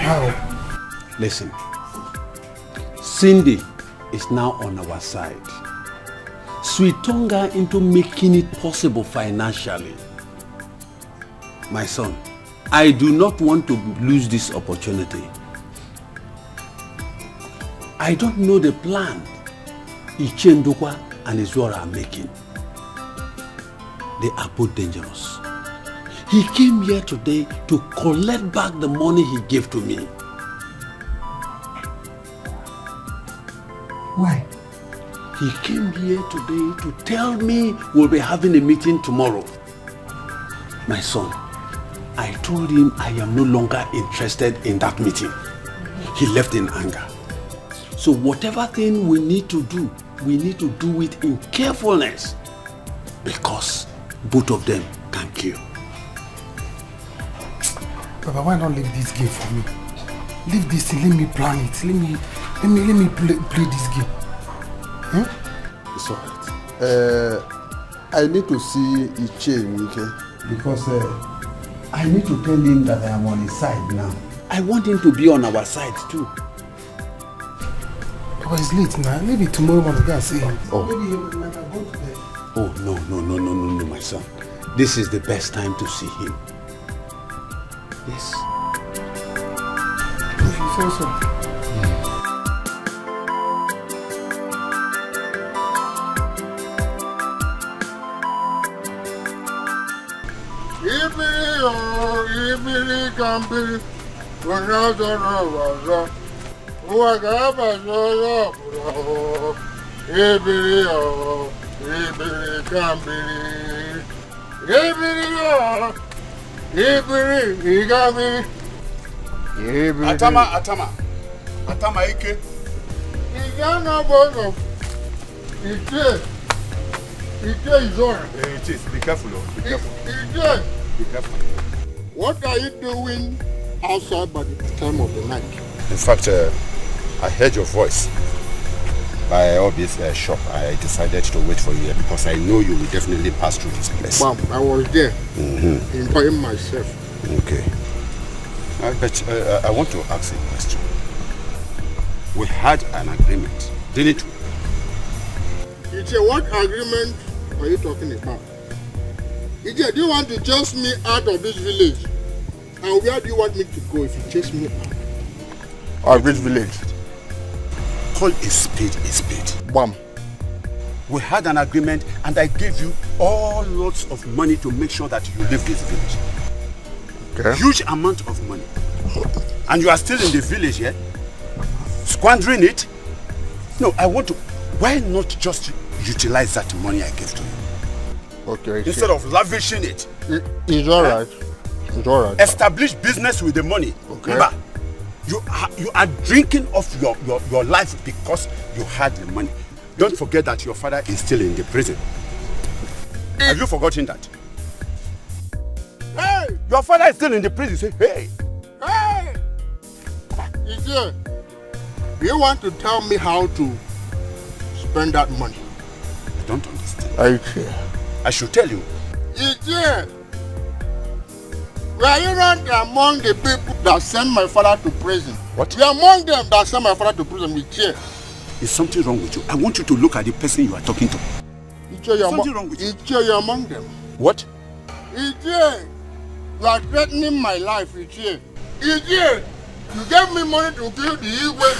How? Listen. Cindy is now on our side. Sweet tongue her into making it possible financially. My son, I do not want to lose this opportunity. I don't know the plan Ichendukwa and Izora are making. They are both dangerous. He came here today to collect back the money he gave to me. Why? He came here today to tell me we'll be having a meeting tomorrow. My son, I told him I am no longer interested in that meeting. He left in anger. So whatever thing we need to do it in carefulness. Because both of them can kill. Papa, why not leave this game for me? Leave this thing, let me plan it. Let me play this game. It's alright. I need to see Iche, okay? Because I need to tell him that I am on his side now. I want him to be on our side too. Papa, it's late now. Maybe tomorrow morning we can see him. Oh. Maybe he might have gone to bed. Oh, no, my son. This is the best time to see him. Yes. If you say so. Ibiri kambiri, wazo, uwagaba zozo, ibiri kambiri, ibiri kambiri. Atama Ike. Igana bono, Ike is on. It is. Be careful, be careful. Ike. Be careful. What are you doing outside by the time of the night? In fact, I heard your voice by Obi's shop. I decided to wait for you here because I know you will definitely pass through this place. Bam, I was there, enjoying myself. Okay. But I want to ask a question. We had an agreement, didn't we? What agreement are you talking about? Ije, do you want to chase me out of this village? And where do you want me to go if you chase me out? Of this village? Call a spade a spade. Bam. We had an agreement and I gave you all lots of money to make sure that you leave this village. Okay. Huge amount of money. And you are still in the village, yeah? Squandering it? No, I want to... Why not just utilize that money I gave to you? Okay. Instead of lavishing it. It's alright. It's alright. Establish business with the money. Okay. Remember, you are drinking off your life because you had the money. Don't forget that your father is still in the prison. Have you forgotten that? Hey! Your father is still in the prison. Say, hey! Hey! Ije, do you want to tell me how to spend that money? I don't understand. Are you sure? I should tell you. Ije, were you not among the people that sent my father to prison? What? You are among them that sent my father to prison, Ije. Is something wrong with you? I want you to look at the person you are talking to. Ije, Something wrong with you. Ije, you're among them. What? Ije, you are threatening my life, Ije. Ije, you gave me money to kill the Igwe.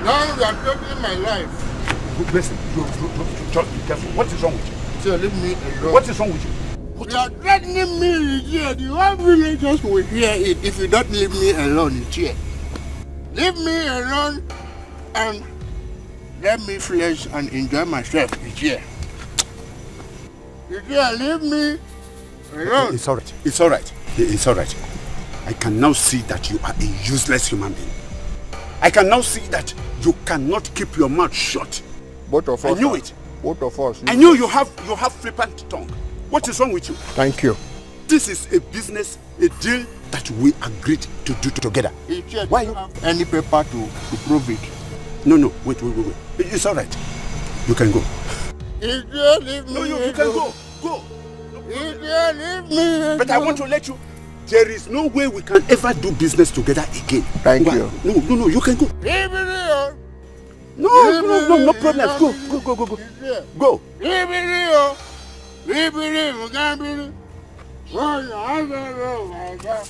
Now you are threatening my life. Listen, just be careful. What is wrong with you? Ije, leave me alone. What is wrong with you? You are threatening me, Ije. The whole villagers will hear it if you don't leave me alone, Ije. Leave me alone and let me flex and enjoy myself, Ije. Ije, leave me alone. It's alright. It's alright. It's alright. I can now see that you are a useless human being. I can now see that you cannot keep your mouth shut. Both of us. I knew it. Both of us. I knew you have flippant tongue. What is wrong with you? Thank you. This is a business, a deal that we agreed to do together. Ije, why do you have any paper to prove it? No. Wait. It's alright. You can go. Ije, leave me. No, you can go. Go. Ije, leave me. But I want to let you. There is no way we can ever do business together again. Thank you. No, you can go. Leave me alone. No problem. Go. Go. Leave me alone. Leave me alone. Can't be. Oh my God.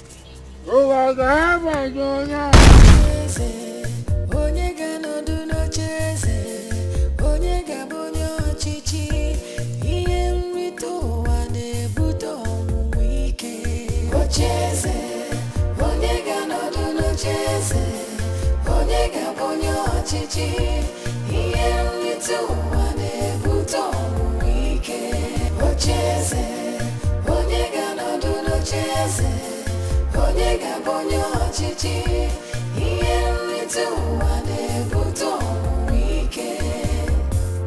Onye ga-anọdụ n'ocheeze, onye ga-abụ onye ọchịchị, ihe nrite ụwa na-ebute ọnwụnwa ike. Ocheeze, onye ga-anọdụ n'ocheeze, onye ga-abụ onye ọchịchị, ihe nrite ụwa na-ebute ọnwụnwa ike. Ocheeze, onye ga-anọdụ n'ocheeze, onye ga-abụ onye ọchịchị, ihe nrite ụwa na-ebute ọnwụnwa ike.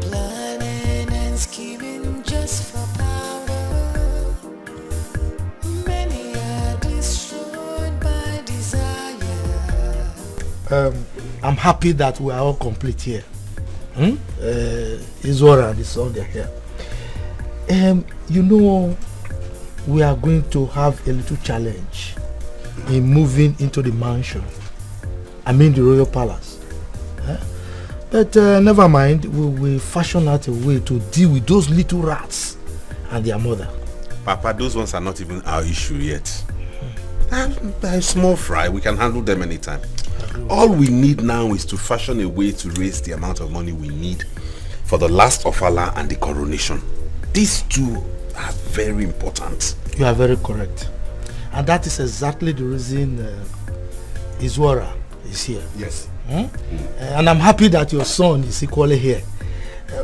Planning and scheming just for power. Many are destroyed by desire. I'm happy that we are all complete here. Izora and the son, they're here. You know, we are going to have a little challenge in moving into the mansion. I mean the royal palace. But never mind, we will fashion out a way to deal with those little rats and their mother. Papa, those ones are not even our issue yet. They're small fry, we can handle them anytime. All we need now is to fashion a way to raise the amount of money we need for the last ofala and the coronation. These two are very important. You are very correct. And that is exactly the reason Izwara is here. Yes. And I'm happy that your son is equally here.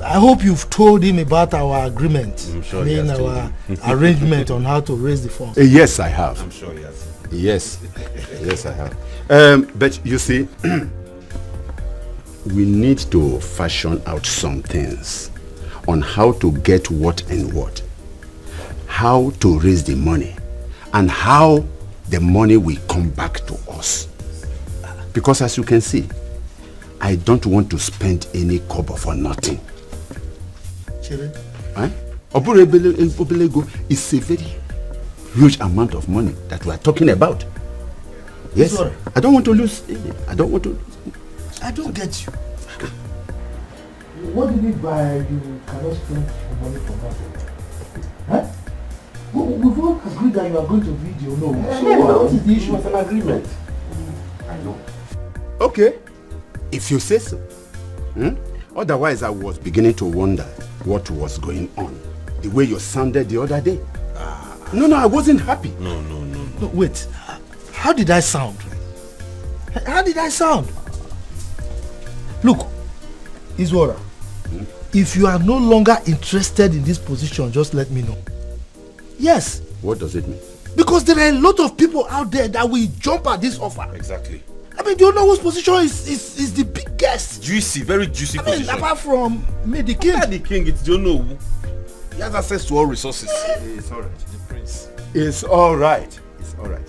I hope you've told him about our agreement. I'm sure our arrangement on how to raise the funds. Yes, I have. I'm sure he has. Yes, I have. But you see, we need to fashion out some things on how to get what and what, how to raise the money, and how the money will come back to us. Because as you can see, I don't want to spend any kobo for nothing. Obelego is a very huge amount of money that we are talking about. Yes, I don't want to lose. I don't get you. What do you mean by you cannot spend money for nothing? Huh? We've all agreed that you are going to video. No. So what is the issue? It's an agreement. I know. Okay, if you say so. Otherwise, I was beginning to wonder what was going on. The way you sounded the other day. No, I wasn't happy. No. No, wait. How did I sound? How did I sound? Look, Izwara, if you are no longer interested in this position, just let me know. Yes. What does it mean? Because there are a lot of people out there that will jump at this offer. Exactly. I mean, do you know whose position is the biggest? Juicy, very juicy position. Apart from me, the king. The king, it's don't know. He has access to all resources. It's all right. The prince. It's all right. It's all right.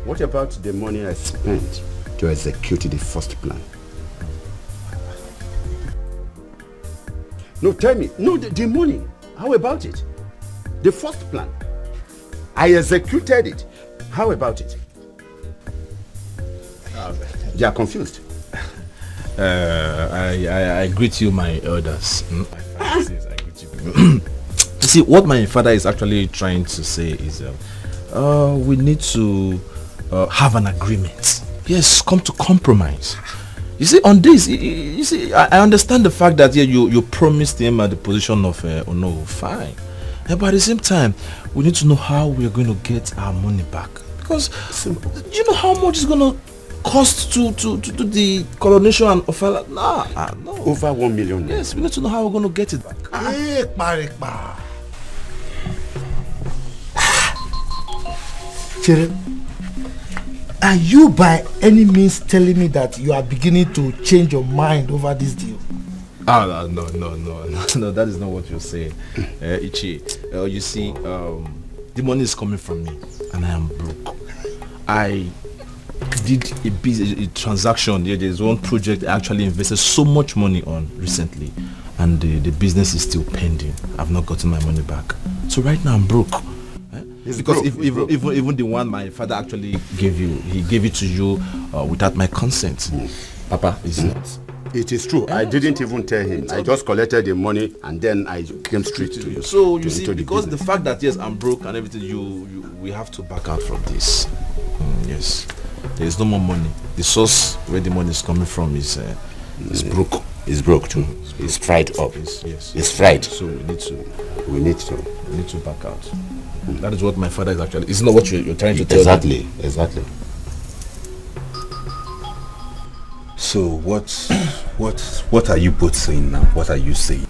What about the money I spent to execute the first plan? No, tell me. No, the money. How about it? The first plan. I executed it. How about it? They are confused. I greet you, my elders. I greet you. You see, what my father is actually trying to say is we need to have an agreement. Yes, come to compromise. You see, on this, you see, I understand the fact that you promised him at the position of Ono, fine. But at the same time, we need to know how we are going to get our money back. Because do you know how much it's going to cost to do the coronation and offer? No. Over 1 million. Yes, we need to know how we're going to get it back. Chere, are you by any means telling me that you are beginning to change your mind over this deal? No, that is not what you're saying. Ichi, you see, the money is coming from me and I am broke. I did a transaction. There's one project I actually invested so much money on recently, and the business is still pending. I've not gotten my money back. So right now I'm broke. Because even the one my father actually gave you, he gave it to you without my consent. Papa, is not. It is true. I didn't even tell him. I just collected the money and then I came straight to you. So you see, because the fact that yes, I'm broke and everything, we have to back out from this. Yes, there is no more money. The source where the money is coming from is broke. It's broke too. It's fried up. Yes. It's fried. So we need to back out. That is what my father is actually. It's not what you're trying to tell me. Exactly. So what are you both saying now? What are you saying?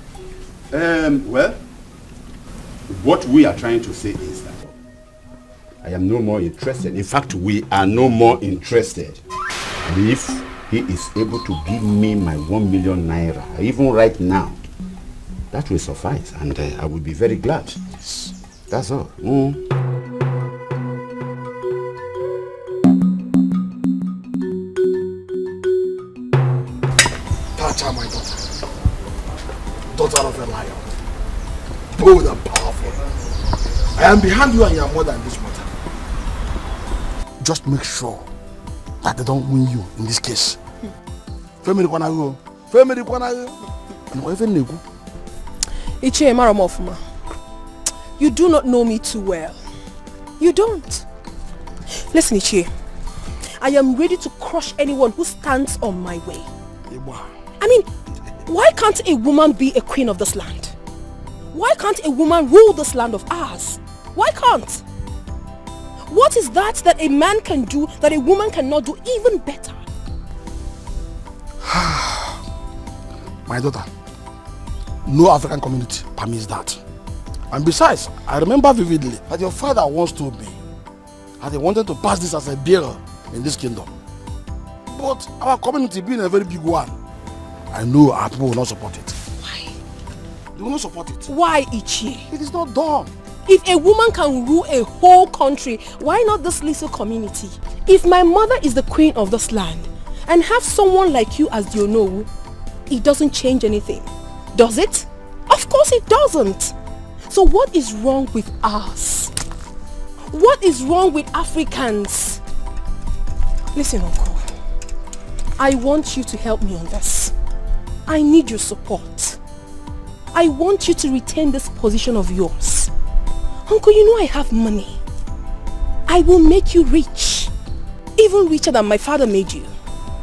Well, what we are trying to say is that I am no more interested. In fact, we are no more interested. If he is able to give me my 1 million naira, even right now, that will suffice, and I will be very glad. That's all. Tacha, my daughter of a lion, bold and powerful. I am behind you and you are more than this matter. Just make sure that they don't win you in this case. Ichie Maramofuma, you do not know me too well. You don't. Listen, Ichie, I am ready to crush anyone who stands on my way. I mean, why can't a woman be a queen of this land? Why can't a woman rule this land of ours? Why can't? What is that a man can do that a woman cannot do even better? My daughter, no African community permits that. And besides, I remember vividly that your father once told me that he wanted to pass this as a bill in this kingdom. But our community being a very big one, I know our people will not support it. Why? They will not support it. Why, Ichie? It is not done. If a woman can rule a whole country, why not this little community? If my mother is the queen of this land and have someone like you as the Onowu, it doesn't change anything. Does it? Of course it doesn't. So what is wrong with us? What is wrong with Africans? Listen, Uncle. I want you to help me on this. I need your support. I want you to retain this position of yours. Uncle, you know I have money. I will make you rich. Even richer than my father made you.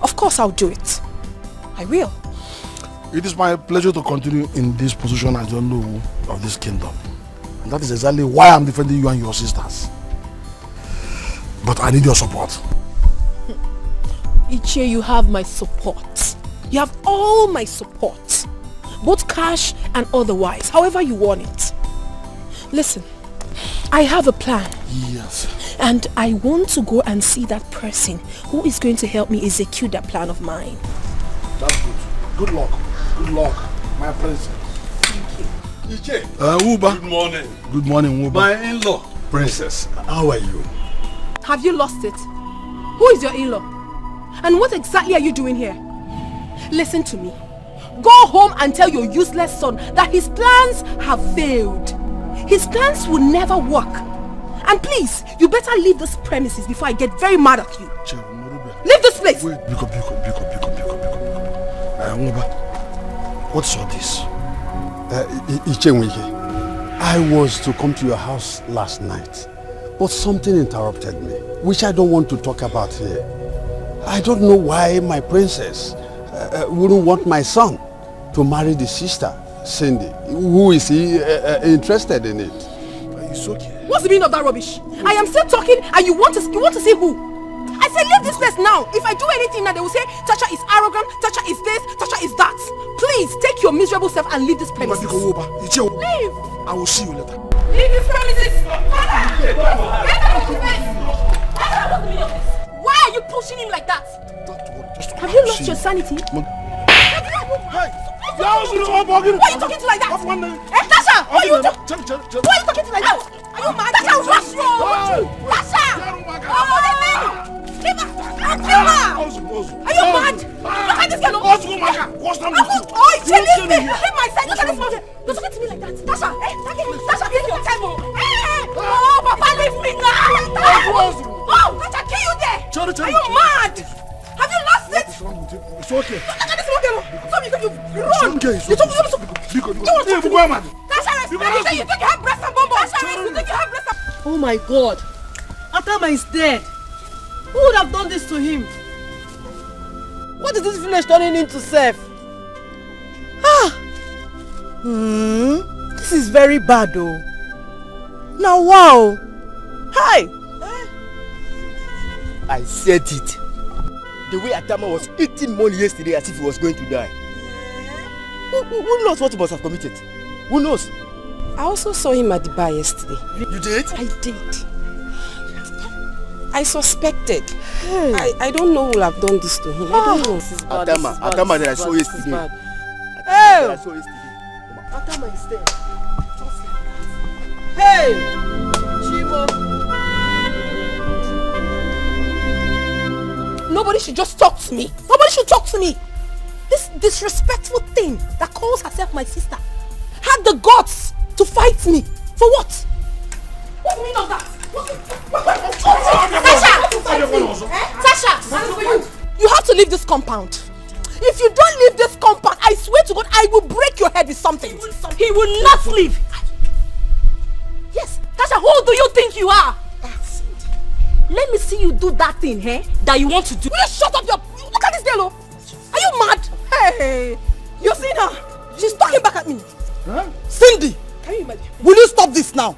Of course I'll do it. I will. It is my pleasure to continue in this position as the Onowu of this kingdom. And that is exactly why I'm defending you and your sisters. But I need your support. Ichie, you have my support. You have all my support. Both cash and otherwise, however you want it. Listen, I have a plan. Yes. And I want to go and see that person who is going to help me execute that plan of mine. That's good. Good luck. Good luck, my princess. Thank you. Uba. Good morning. Good morning, Uba. My in-law. Princess, how are you? Have you lost it? Who is your in-law? And what exactly are you doing here? Listen to me. Go home and tell your useless son that his plans have failed. His plans will never work. And please, you better leave this premises before I get very mad at you. Leave this place! Wait, Biko. What's all this? Ichenwike, I was to come to your house last night, but something interrupted me, which I don't want to talk about here. I don't know why my princess wouldn't want my son to marry the sister, Cindy. Who is he interested in it? It's okay. What's the meaning of that rubbish? I am still talking and you want to see who? I said leave this place now. If I do anything now, they will say Tasha is arrogant, Tasha is this, Tasha is that. Please take your miserable self and leave this premises. Leave! I will see you later. Leave this premises! Why are you pushing him like that? Have you lost your sanity? Why are you talking to like that? Tasha! Why are you talking to like that? Are you mad? Tasha, what's wrong? Tasha! Leave her! Are you mad? Look at this girl! Oh, leave my side! Look at this mountain! Don't talk to me like that! Tasha! Tasha, give me your time! Oh, Papa, leave me now! Oh, Tasha, kill you there! Are you mad? Have you lost it? It's okay. Look at this mountain! Stop, you run! You took Tasha, you think you have breast and bumbo! Tasha, you think you have breast and... Oh my God! Atama is dead! Who would have done this to him? What is this village turning into, Seth? This is very bad though. Now wow! Hi! I said it. The way Atama was eating money yesterday as if he was going to die. Who knows what he must have committed? Who knows? I also saw him at the bar yesterday. You did? I did. I suspected. I don't know who will have done this to him. I don't know. Atama that I saw yesterday. Atama is dead. Hey! Chimo! Nobody should just talk to me. Nobody should talk to me. This disrespectful thing that calls herself my sister had the guts to fight me. For what? What's the meaning of that? Tasha! You have to leave this compound. If you don't leave this compound, I swear to God, I will break your head with something. He will not leave. Yes, Tasha, who do you think you are? Let me see you do that thing, that you want to do. Will you shut up your... Look at this girl, Are you mad? Hey, you seen her? She's talking back at me. Huh? Cindy! Can you imagine? Will you stop this now?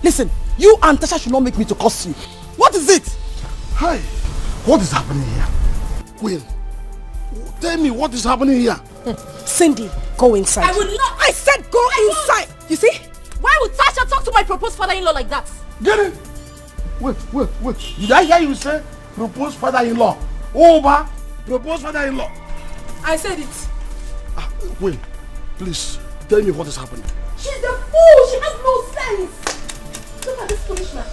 Listen, you and Tasha should not make me to curse you. What is it? Hi, what is happening here? Will, tell me what is happening here. Cindy, go inside. I will not. I said go inside. You see? Why would Tasha talk to my proposed father-in-law like that? Get it? Wait. Did I hear you say proposed father-in-law? Over proposed father-in-law. I said it. Will, please tell me what is happening. She's a fool. She has no sense. Look at this foolish man.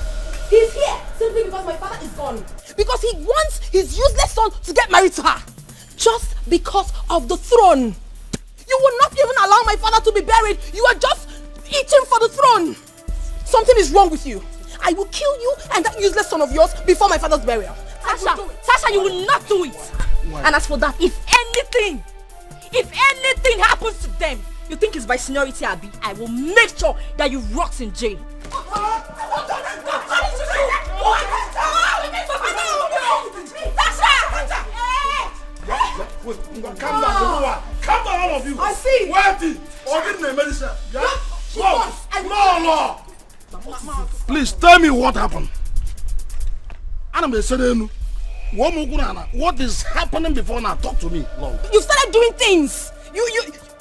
He's here simply because my father is gone. Because he wants his useless son to get married to her. Just because of the throne. You will not even allow my father to be buried. You are just eating for the throne. Something is wrong with you. I will kill you and that useless son of yours before my father's burial. Tasha, you will not do it. Why? And as for that, if anything happens to them, you think it's by seniority, Abby, I will make sure that you rot in jail. Calm down, all of you. I see. Wait, or didn't they medicine? Yeah? No. Please tell me what happened. What is happening before now? Talk to me, Lord. You started doing things. You.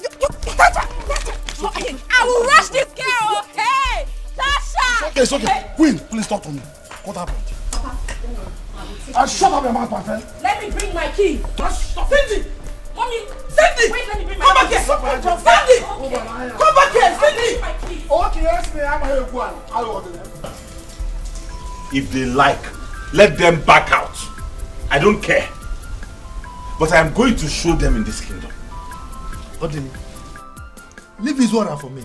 Tasha. I will rush this girl. Hey, Tasha. It's okay. Queen, please talk to me. What happened? Shut up your mouth, my friend. Let me bring my key. Cindy. Mommy! Cindy! Wait, let me bring my Come back keys. here! Cindy! Come back here, Cindy! Okay, yes, me. I'm here. Go on. I'll order them. If they like, let them back out. I don't care. But I am going to show them in this kingdom. Odini, leave his water for me.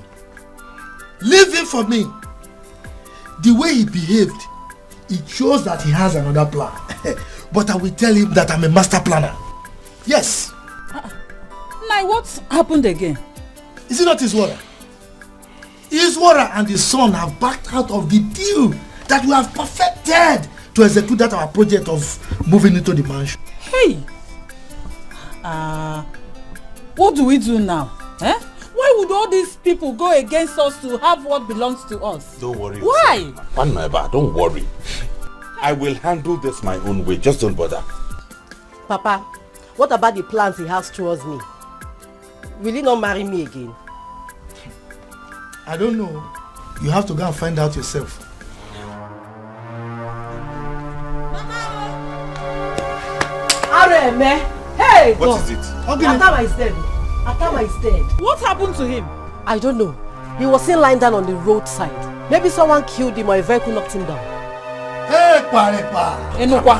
Leave him for me. The way he behaved, it shows that he has another plan. But I will tell him that I'm a master planner. Yes. Now what happened again? Is it not his water? His water and his son have backed out of the deal that we have perfected to execute that our project of moving into the mansion. Hey! What do we do now? Eh? Why would all these people go against us to have what belongs to us? Don't worry. Why? Don't worry. I will handle this my own way. Just don't bother. Papa, what about the plans he has towards me? Will he not marry me again? I don't know. You have to go and find out yourself. Areme! Hey! What is it? Atama is dead. Atama is dead. What happened to him? I don't know. He was seen lying down on the roadside. Maybe someone killed him or a vehicle knocked him down. Hey, Parepa! Enokwa!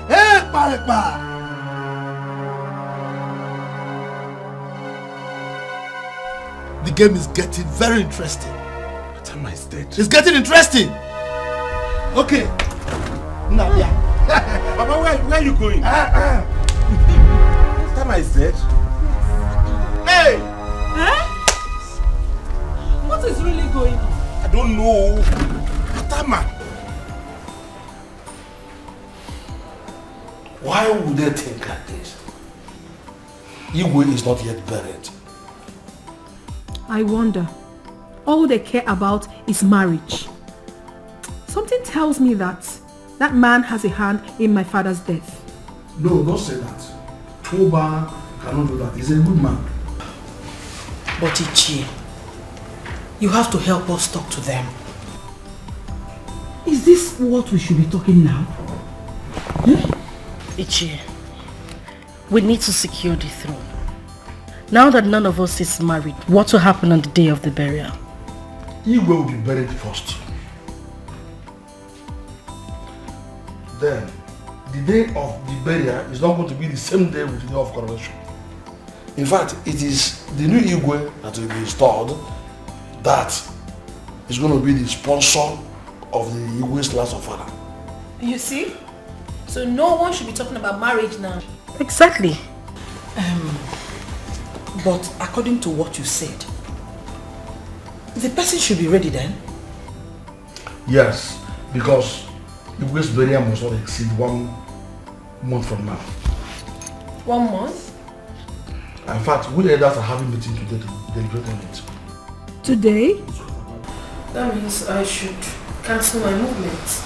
Hey, Parepa! The game is getting very interesting. Atama is dead. It's getting interesting. Okay. Now, yeah. Papa, where are you going? Atama is dead. Hey! Huh? What is really going on? I don't know. Atama. Why would they think like this? Igwe is not yet buried. I wonder. All they care about is marriage. Something tells me that that man has a hand in my father's death. No, don't say that. Toba cannot do that. He's a good man. But Ichie, you have to help us talk to them. Is this what we should be talking now? Ichie, we need to secure the throne. Now that none of us is married, what will happen on the day of the burial? Igwe will be buried first. Then, the day of the burial is not going to be the same day with the day of coronation. In fact, it is the new Igwe that will be installed that is going to be the sponsor of the Igwe's last offerer. You see? So no one should be talking about marriage now. Exactly. But according to what you said, the person should be ready then? Yes, because Igwe's burial must not exceed 1 month from now. 1 month? In fact, we elders are having meeting today to deliberate on it. Today? That means I should cancel my movement.